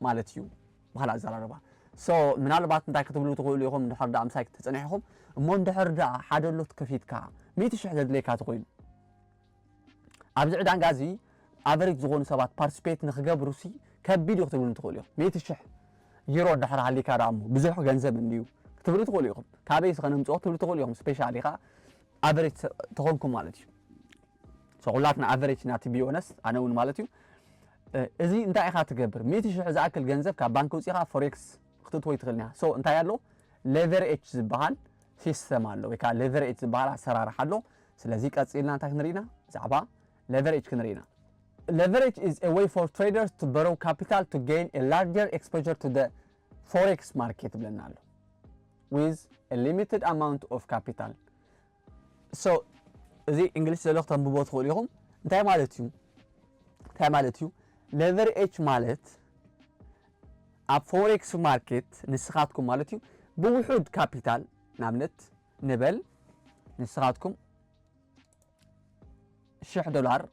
ማለት እዩ ባላ ዘረርባ ሶ ምናልባት እንታይ ክትብሉ ትኽእሉ ኢኹም እንድሕር ደኣ ምሳይ ክትፀኒሕኹም እሞ እንድሕር ደኣ ሓደ ሎት ከፊትካ 100,000 ዘድልየካ ትኾይኑ ኣብዚ ዕዳጋ እዚ ኣቨሬጅ ዝኾኑ ሰባት ፓርቲሲፔት ንኽገብሩ ሲ ከቢድ እዩ ክትብሉ ትኽእሉ ኢኹም 100,000 ዩሮ እንድሕር ሃሊካ ደኣ እሞ ብዙሕ ገንዘብ እንድዩ ክትብሉ ትኽእሉ ኢኹም ካበይ ስኸነምፅኦ ክትብሉ ትኽእሉ ኢኹም ስፔሻሊ ኻ ኣቨሬጅ ተኾንኩም ማለት እዩ ሶ ኩላትና ኣቨሬጅ ናቲ ቢኦነስ ኣነ እውን ማለት እዩ እዚ እንታይ ኢኻ ትገብር 100,000 ዝኣክል ገንዘብ ካብ ባንኪ ውፅኢኻ ፎሬክስ ክትትወይ ትኽእል ኒኻ ሶ እንታይ ኣሎ ሌቨሬጅ ዝበሃል ሲስተም ኣሎ ወይ ከዓ ሌቨሬጅ ዝበሃል ኣሰራርሓ ኣሎ ስለዚ ቀፂልና እንታይ ክንሪኢና ብዛዕባ ሌቨሬጅ ክንሪኢና leverage is a way for traders to borrow capital to gain a larger exposure to the forex market ብለና ኣሎ with a limited amount of capital so እዚ እንግሊዝ ዘሎ ተንብቦ ትኽእሉ ኢኹም እንታይ ማለት እዩ leverage ማለት ኣብ ፎሬክስ ማርኬት ንስኻትኩም ማለት እዩ ብውሑድ ካፒታል ናብነት ንበል ንስኻትኩም $1,000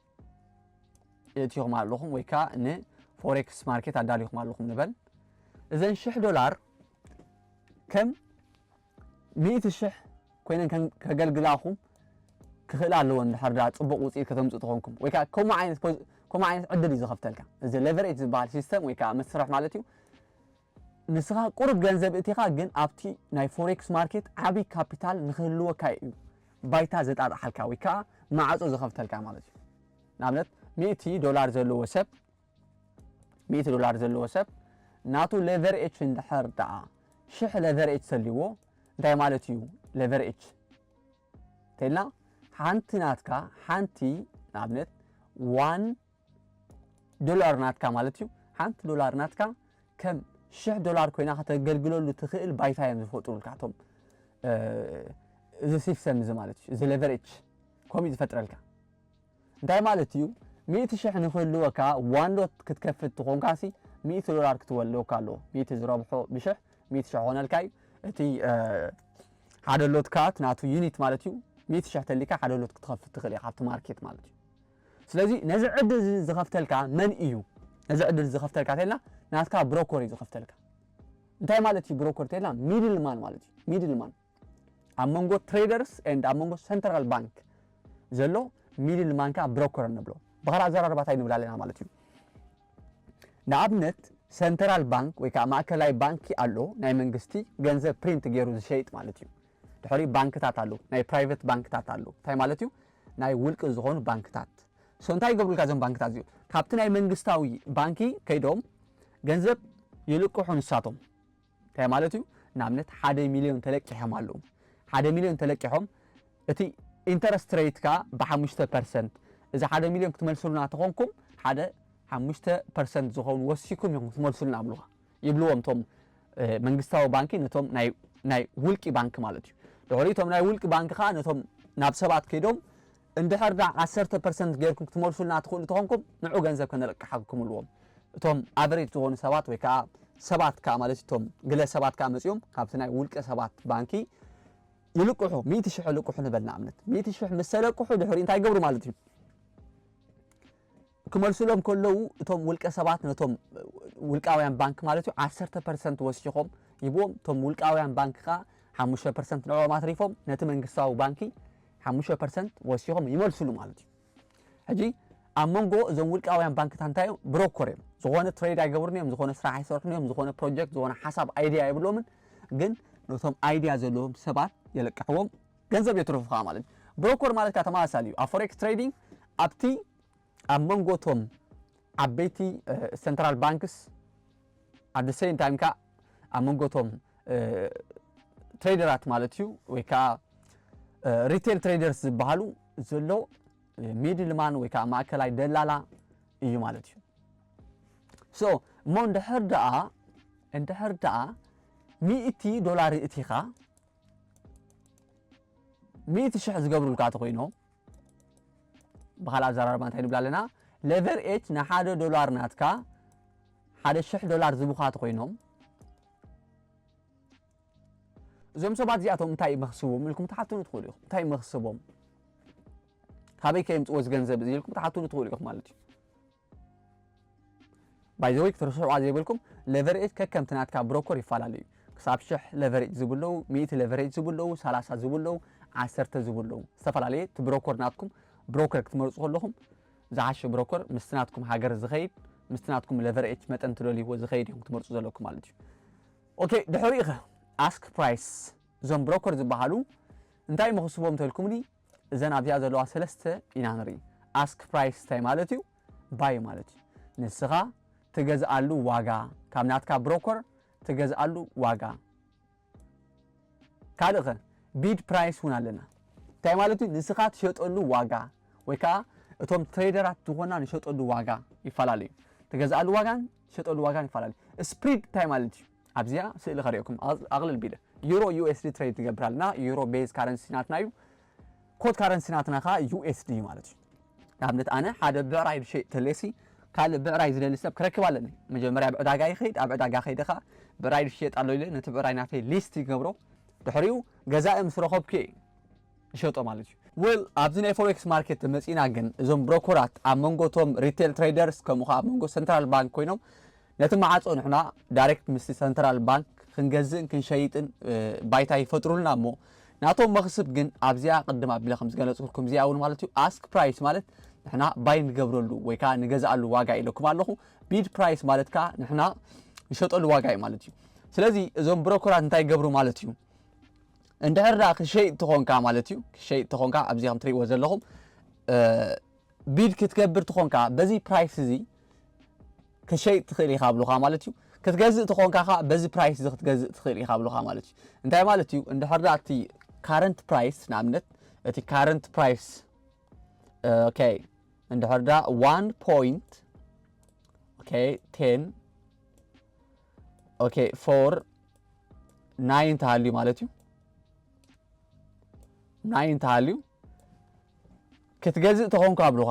እትይኹም ኣለኹም ወይ ከዓ ንፎሬክስ ማርኬት ኣዳልይኹም ኣለኹም ንበል እዘን $1,000 ከም 100,000 ኮይነን ከገልግላኹም ክኽእል ኣለዎ እንድሕር ደኣ ፅቡቕ ውፅኢት ከተምፅኡ ትኾንኩም ወይ ከዓ ከምኡ ዓይነት ዕድል እዩ ዝኸፍተልካ እዚ ሌቨሬጅ ዝበሃል ሲስተም ወይ ከዓ መስርሕ ማለት እዩ ንስኻ ቁሩብ ገንዘብ እቲኻ ግን ኣብቲ ናይ ፎሬክስ ማርኬት ዓብይ ካፒታል ንክህልወካ እዩ ባይታ ዘጣጣሓልካ ወይ ከዓ ማዕፆ ዝኸፍተልካ ማለት እዩ ንኣብነት $100 ዘለዎ ሰብ ናቱ ሌቨሬጅ እንድሕር ደኣ 1,000 ሌቨሬጅ ተልይዎ እንታይ ማለት እዩ ሌቨሬጅ እንተኢልና ሓንቲ ናትካ ሓንቲ ንኣብነት $1 ናትካ ማለት እዩ ሓንቲ $1 ናትካ ከም $1,000 ኮይና ከተገልግለሉ ትኽእል ባይታ እዮም ዝፈጥሩልካ እቶም እዚ ሲስተም እዚ ማለት እዩ እዚ ሌቨሬጅ ከምኡ ዝፈጥረልካ እንታይ ማለት እዩ 100,000 ንኽህልወካ ዋን ሎት ክትከፍት ትኾንካሲ $100 ክትወልወካ ኣለዎ 100 ዝረብሖ ብ1,000 100,000 ኾነልካ እዩ እቲ ሓደ ሎትካ ናቱ ዩኒት ማለት እዩ 100,000 ተሊካ ሓደ ሎት ክትከፍት ትኽእል ኢኻ ኣብቲ ማርኬት ማለት እዩ ስለዚ ነዚ ዕድል ዝኸፍተልካ መን እዩ ነዚ ዕድል ዝኸፍተልካ ተልና ናትካ ብሮከር እዩ ዝኸፍተልካ እንታይ ማለት እዩ ብሮከር ተልና ሚድልማን ማለት እዩ ሚድልማን ኣብ መንጎ ትሬደርስ ኤንድ ኣብ መንጎ ሴንትራል ባንክ ዘሎ ሚድልማንካ ብሮከር እንብሎ ብኻልእ ኣዘራርባ እንታይ ንብል ኣለና ማለት እዩ ንኣብነት ሴንትራል ባንክ ወይ ከዓ ማእከላይ ባንኪ ኣሎ ናይ መንግስቲ ገንዘብ ፕሪንት ገይሩ ዝሸይጥ ማለት እዩ ድሕሪ ባንክታት ኣለዉ ናይ ፕራይቬት ባንክታት ኣለዉ እንታይ ማለት እዩ ናይ ውልቂ ዝኾኑ ባንክታት ሶ እንታይ ይገብሩልካ እዞም ባንክታት እዚኦም ካብቲ ናይ መንግስታዊ ባንኪ ከይዶም ገንዘብ ይልቅሑ ንሳቶም እንታይ ማለት እዩ ንኣብነት 1 ሚልዮን ተለቂሖም ኣለዉ 1 ሚልዮን ተለቂሖም እቲ ኢንተረስት ሬትካ ብ5% እዚ 1 ሚልዮን ክትመልሱልና ተኾንኩም 5% ዝኾኑ ወሲኩም ኢኹም ትመልሱልና ይብልዎም ቶም መንግስታዊ ባንኪ ነቶም ናይ ውልቂ ባንክ ማለት እዩ ድሕሪቶም ናይ ውልቂ ባንክ ኸ ነቶም ናብ ሰባት ከይዶም እንድሕር 10% ጌርኩም ክትመልሱልና ትኽእሉ ተኾንኩም ንዑ ገንዘብ ከነለቅሓኩም ኢልዎም እቶም ኣቨሬጅ ዝኾኑ ሰባት ወይ ከዓ ሰባት ከዓ ማለት እቶም ግለ ሰባት ከዓ መፂኦም ካብቲ ናይ ውልቀ ሰባት ባንኪ ይልቅሑ 100,000 ይልቅሑ ንበል ንኣብነት 100,000 ምስ ተለቅሑ ድሕሪ እንታይ ይገብሩ ማለት እዩ ክመልሱሎም ከለዉ እቶም ውልቀ ሰባት ነቶም ውልቃውያን ባንክ ማለት እዩ 10% ወሲኾም ይብዎም እቶም ውልቃውያን ባንክ ኸ 5% ንዕኦም ኣትሪፎም ነቲ መንግስታዊ ባንኪ 5% ወሲኾም ይመልስሉ ማለት እዩ ሕጂ ኣብ መንጎ እዞም ውልቃውያን ባንክታት እንታይ እዮም ብሮከር እዮም ዝኾነ ትሬድ ኣይገብሩን እዮም ዝኾነ ስራሕ ኣይሰርሑን እዮም ዝኾነ ፕሮጀክት ዝኾነ ሓሳብ ኣይድያ የብሎምን ግን ነቶም ኣይድያ ዘለዎም ሰባት የለቅሕዎም ገንዘብ የትርፉኻ ማለት እዩ ብሮከር ማለት ከዓ ተመሳሳሊ እዩ ኣብ ፎሬክስ ትሬዲንግ ኣብቲ ኣብ መንጎቶም ዓበይቲ ሴንትራል ባንክስ at the same time ከዓ ኣብ መንጎቶም ትሬደራት ማለት እዩ ወይ ከዓ ሪቴል ትሬደርስ ዝበሃሉ ዘሎ ሚድልማን ወይ ከዓ ማእከላይ ደላላ እዩ ማለት እዩ ሶ እሞ እንድሕር ደኣ $100 እቲኻ 100,000 ዝገብሩልካ ተኮይኖም ብኻልእ ኣዘራርባ እንታይ ንብላ ኣለና ሌቨሬጅ ን$1 ናትካ $1,000 ዝቡኻ ተኮይኖም እዞም ሰባት እዚኣቶም እንታይ መኽስቦም ኢልኩም ተሓትኑ ትኽእሉ ኢኹም እንታይ መኽስቦም ካበይ ከየምፅዎ ገንዘብ እዚ ኢልኩም ተሓትኑ ትኽእሉ ኢኹም ማለት እዩ ባይ ዘ ወይ ክትርስዑ ዘይብልኩም ሌቨሬጅ ከከምቲ ናትካ ብሮከር ይፈላለዩ ክሳብ 1,000 ሌቨሬጅ ዝብለው 100 ሌቨሬጅ ዝብለው 30 ዝብለው 10 ዝብለው ዝተፈላለየ እቲ ብሮከር ናትኩም ብሮከር ክትመርፁ ከለኹም ዝሓሸ ብሮከር ምስቲ ናትኩም ሃገር ዝኸይድ ምስቲ ናትኩም ሌቨሬጅ መጠን ትደልይዎ ዝኸይድ ኢኹም ክትመርፁ ዘለኩም ማለት እዩ ኦኬ ድሕሪኡ ኸ ask price እዞም ብሮከር ዝበሃሉ እንታይ መኽስቦም ተልኩምኒ እዘን ኣብዚኣ ዘለዋ ሰለስተ ኢና ንርኢ ask price እንታይ ማለት እዩ ባይ ማለት እዩ ንስኻ ትገዝኣሉ ዋጋ ካብ ናትካ ብሮከር ትገዝኣሉ ዋጋ ካልእ ኸ ቢድ ፕራይስ እውን ኣለና እንታይ ማለት እዩ ንስኻ ትሸጠሉ ዋጋ ወይ ከዓ እቶም ትሬደራት ዝኾና ንሸጠሉ ዋጋ ይፈላለዩ ትገዝኣሉ ዋጋን ትሸጠሉ ዋጋን ይፈላለዩ ስፕሪድ እንታይ ማለት እዩ ኣብዚኣ ስእሊ ኸሪአኩም ኣቕልል ቢለ ዩሮ ዩኤስዲ ትሬድ ትገብር ኣለና ዩሮ ቤዝ ካረንሲ ናትና እዩ ኮድ ካረንሲ ናትና ከዓ ዩኤስዲ ማለት እዩ ንኣብነት ኣነ ሓደ ብዕራይ ዝሸጥ ተለሲ ካልእ ብዕራይ ዝደሊ ሰብ ክረክብ ኣለኒ መጀመርያ ብዕዳጋ ይኸይድ ኣብ ዕዳጋ ኸይደ ከዓ ብዕራይ ዝሸጥ ኣሎ ኢለ ነቲ ብዕራይ ናተይ ሊስት ይገብሮ ድሕሪኡ ገዛኢ ምስ ረኸብኩ ይሸጦ ማለት እዩ ወል ኣብዚ ናይ ፎሬክስ ማርኬት መፂና ግን እዞም ብሮከራት ኣብ መንጎቶም ሪቴል ትሬደርስ ከምኡ ከዓ ኣብ መንጎ ሰንትራል ባንክ ኮይኖም ነቲ ማዓፆ ንሕና ዳይሬክት ምስቲ ሰንትራል ባንክ ክንገዝእን ክንሸይጥን ባይታ ይፈጥሩልና እሞ ናቶም መኽስብ ግን ኣብዚኣ ቅድም ኣቢለ ከም ዝገለፅኩልኩም እዚኣ እውን ማለት እዩ ኣስክ ፕራይስ ማለት ንሕና ባይ ንገብረሉ ወይ ከዓ ንገዝኣሉ ዋጋ ኢለኩም ኣለኹ ቢድ ፕራይስ ማለት ከዓ ንሕና ንሸጠሉ ዋጋ እዩ ማለት እዩ ስለዚ እዞም ብሮከራት እንታይ ይገብሩ ማለት እዩ እንድሕር ዳ ክሸይጥ ትኾንካ ማለት እዩ ክሸይጥ ትኾንካ ኣብዚ ከም ትሪእዎ ዘለኹም ቢድ ክትገብር ትኾንካ በዚ ፕራይስ እዚ ክሸይጥ ትኽእል ኢኻ ብሉኻ ማለት እዩ ክትገዝእ ትኾንካ ከዓ በዚ ፕራይስ እዚ ክትገዝእ ትኽእል ኢኻ ብሉኻ ማለት እዩ እንታይ ማለት እዩ እንድሕር ዳ እቲ ካረንት ፕራይስ ንኣብነት እቲ ካረንት ፕራይስ ኦኬ እንድሕር ዳ 1.10 ኦኬ ፎር 9 ተሃልዩ ማለት እዩ 9 ተሃልዩ ክትገዝእ ትኾንካ ብሉኻ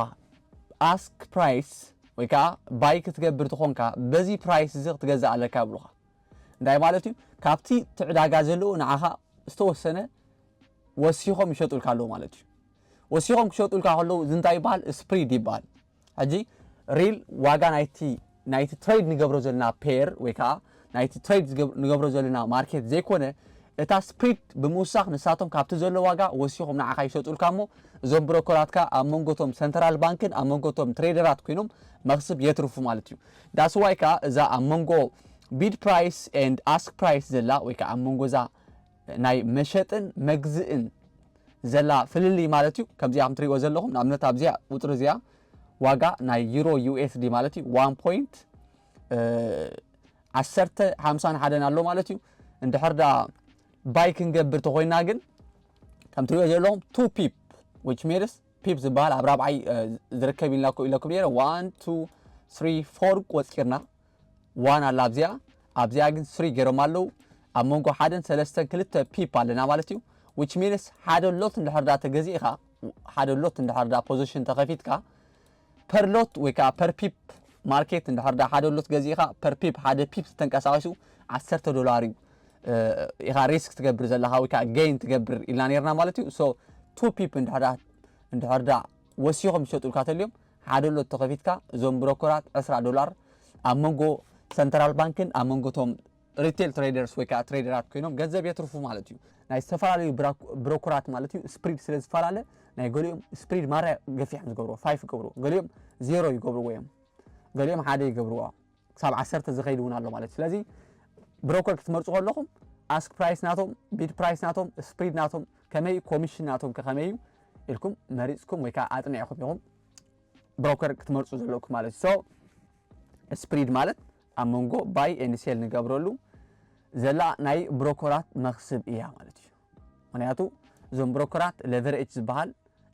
ኣስክ ፕራይስ ወይ ከዓ ባይ ክትገብር ትኾንካ በዚ ፕራይስ እዚ ክትገዝእ ኣለካ ብሉኻ እንታይ ማለት እዩ ካብቲ ትዕዳጋ ዘለዎ ንዓኻ ዝተወሰነ ወሲኾም ይሸጡልካ ኣለዉ ማለት እዩ ወሲኾም ክሸጡልካ ከለዉ እዚ እንታይ ይበሃል ስፕሪድ ይበሃል ሕጂ ሪል ዋጋ ናይቲ ትሬድ ንገብሮ ዘለና ፔር ወይ ከዓ ናይቲ ትሬድ ንገብሮ ዘለና ማርኬት ዘይኮነ እታ ስፕሪድ ብምውሳኽ ንሳቶም ካብቲ ዘሎ ዋጋ ወሲኾም ንዓኻ ይሸጡልካ እሞ እዞም ብሮከራትካ ኣብ መንጎቶም ሰንትራል ባንክን ኣብ መንጎቶም ትሬደራት ኮይኖም መኽስብ የትርፉ ማለት እዩ ዳስ ዋይ ከዓ እዛ ኣብ መንጎ ቢድ ፕራይስ ኤንድ ኣስክ ፕራይስ ዘላ ወይ ከዓ ኣብ መንጎ እዛ ናይ መሸጥን መግዝእን ዘላ ፍልሊ ማለት እዩ ከምዚኣ ከም ትሪእዎ ዘለኹም ንኣብነት ኣብዚኣ ቁፅሪ እዚኣ ዋጋ ናይ ዩሮ ዩኤስዲ ማለት እዩ 1.1051 ኣሎ ማለት እዩ እንድሕር ዳ ባይ ክንገብር ተኮይና ግን ከም ትሪእዎ ዘለኹም 2 ፒፕ which means ፒፕ ዝበሃል ኣብ ራብዓይ ዝርከብ ኢለኩም ነይረ 1 2 3 4 ቆፂርና 1 ኣላ ኣብዚኣ ግን 3 ገይሮም ኣለዉ ኣብ መንጎ ሓደን ሰለስተን ክልተ ፒፕ ኣለና ማለት እዩ which means ሓደ ሎት እንድሕር ዳ ተገዚእኻ ሓደ ሎት እንድሕር ዳ ፖዚሽን ተኸፊትካ ፐር ሎት ወይ ከዓ ፐር ፒፕ ማርኬት እንድሕር ዳ ሓደ ሎት ገዚእኻ ፐር ፒፕ ሓደ ፒፕ ተንቀሳቒሱ $10 እዩ ኢኻ ሪስክ ትገብር ዘለኻ ወይ ከዓ ጌይን ትገብር ኢልና ነርና ማለት እዩ ሶ 2 ፒፕ እንድሕር ዳ ወሲኾም ይሸጡልካ ተልዮም ሓደ ሎት ተኸፊትካ እዞም ብሮከራት $10 ኣብ መንጎ ሰንትራል ባንክን ኣብ መንጎቶም ሪቴል ትሬደርስ ወይ ከዓ ትሬደራት ኮይኖም ገንዘብ የትርፉ ማለት እዩ ናይ ዝተፈላለዩ ብሮከራት ማለት እዩ ስፕሪድ ስለ ዝፈላለ ናይ ገሊኦም ስፕሪድ ማርያ ገፊሖም ዝገብርዎ 5 ይገብርዎ ገሊኦም 0 ይገብርዎ እዮም ገሊኦም 1 ይገብርዎ ክሳብ 10 ዝኸይድ እውን ኣሎ ማለት ስለዚ ብሮከር ክትመርጹ ከለኹም አስክ ፕራይስ ናቶም ቢድ ፕራይስ ናቶም ስፕሪድ ናቶም ከመይ ኮሚሽን ናቶም ከመይ ኢልኩም መሪጽኩም ወይ ከዓ አጥንዕኩም ኢኹም ብሮከር ክትመርጹ ዘለኩም ማለት ሶ ስፕሪድ ማለት ኣብ መንጎ ባይ ኤንድ ሴል ንገብረሉ ዘላ ናይ ብሮከራት መክስብ እያ ማለት እዩ ምክንያቱ እዞም ብሮከራት ሌቨሬጅ ዝበሃል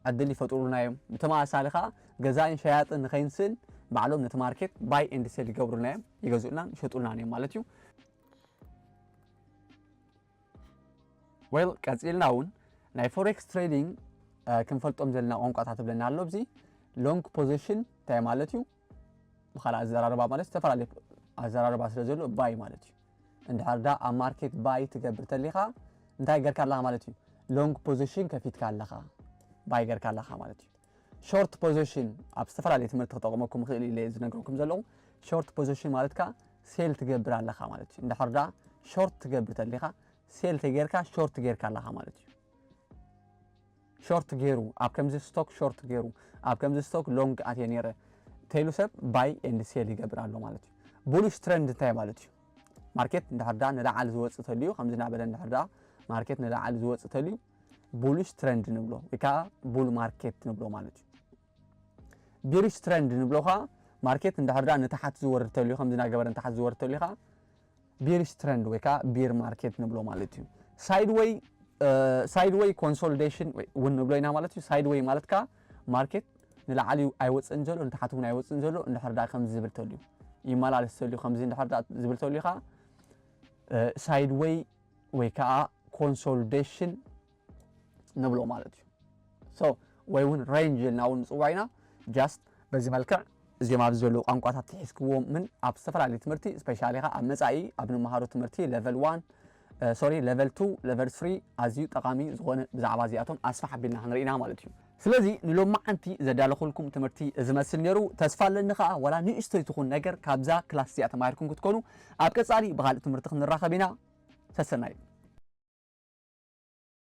ዕድል ይፈጥሩልና እዮም ብተመሳሳሊ ከዓ ገዛኢን ሸያጥን ንኸይንስእን ባዕሎም ነቲ ማርኬት ባይ ኤንድ ሴል ይገብሩልና እዮም ይገዝኡልናን ይሸጡልናን እዮም ማለት እዩ ዌል ቀፂልና እውን ናይ ፎሬክስ ትሬዲንግ ክንፈልጦም ዘለና ቋንቋታት ብለና ኣሎ ብዚ ሎንግ ፖዚሽን እንታይ ማለት እዩ ብኻልእ ኣዘራርባ ማለት ዝተፈላለዩ ኣዘራርባ ስለ ዘሎ ባይ ማለት እዩ እንድሕር ዳ ኣብ ማርኬት ባይ ትገብር ተሊኻ እንታይ ገርካ ኣለኻ ማለት እዩ ሎንግ ፖዚሽን ከፊትካ ኣለኻ ባይ ገርካ ኣለኻ ማለት እዩ ሾርት ፖዚሽን ኣብ ዝተፈላለዩ ትምህርቲ ክጠቕመኩም ክእል ኢለ ዝነግረኩም ዘለኹ ሾርት ፖዚሽን ማለትካ ሴል ትገብር ኣለኻ ማለት እዩ እንድሕር ዳ ሾርት ትገብር ተሊኻ ሴል ተጌርካ ሾርት ጌርካ ኣለኻ ማለት እዩ ሾርት ገይሩ ኣብ ከምዚ ስቶክ ሾርት ገይሩ ኣብ ከምዚ ስቶክ ሎንግ ኣትየ ነይረ ተይሉ ሰብ ባይ ኤንድ ሴል ይገብር ኣሎ ማለት እዩ ቡሊሽ ትሬንድ እንታይ ማለት እዩ ማርኬት እንድሕር ዳ ንላዕሊ ዝወፅእ ተልዩ ከምዚ ናበለ እንድሕር ዳ ማርኬት ንላዕሊ ዝወፅእ ተልዩ ቡሊሽ ትሬንድ ንብሎ ወይ ከዓ ቡል ማርኬት ንብሎ ማለት እዩ ቢሪሽ ትሬንድ ንብሎ ከዓ ማርኬት እንድሕር ዳ ንታሕቲ ዝወርድ ተልዩ ከምዚ ናገበረ ንታሕቲ ዝወርድ ተልዩ ከዓ ቢሪሽ ትሬንድ ወይ ከዓ ቢር ማርኬት ንብሎ ማለት እዩ ሳይድ ዌይ ኮንሶሊዴሽን እውን ንብሎ ኢና ማለት እዩ ሳይድ ዌይ ማለት ከዓ ማርኬት ንላዕሊ ኣይወፅእን ዘሎ ንታሕቲ እውን ኣይወፅእን ዘሎ እንድሕር ዳ ከምዚ ዝብል ተልዩ ይመላለስ ተልዩ ከምዚ እንድሕር ዳ ዝብል ተልዩ ከዓ ሳይድ ዌይ ወይ ከዓ ኮንሶሊዴሽን ንብሎ ማለት እዩ ሶ ወይ እውን ሬንጅ ኢልና እውን ንፅዋዕ ኢና ጃስት በዚ መልክዕ እዚኦም ኣብዚ ዘለዉ ቋንቋታት ትሒዝክዎም ምን ኣብ ዝተፈላለዩ ትምህርቲ ስፔሻሊ ከዓ ኣብ መጻኢ ኣብ ንመሃሮ ትምህርቲ ሌቨል 1 ሌቨል 2 ሌቨል 3 ኣዝዩ ጠቃሚ ዝኾነ ብዛዕባ እዚኣቶም ኣስፋሕ ኣቢልና ክንርኢና ማለት እዩ ስለዚ ንሎማዓንቲ ዘዳለኹልኩም ትምህርቲ ዝመስል ነይሩ ተስፋ ኣለኒ ከዓ ወላ ንእሽተይ ትኹን ነገር ካብዛ ክላስ እዚኣ ተማሂርኩም ክትኮኑ ኣብ ቀጻሊ ብካልእ ትምህርቲ ክንራኸብ ኢና ሰሰናይ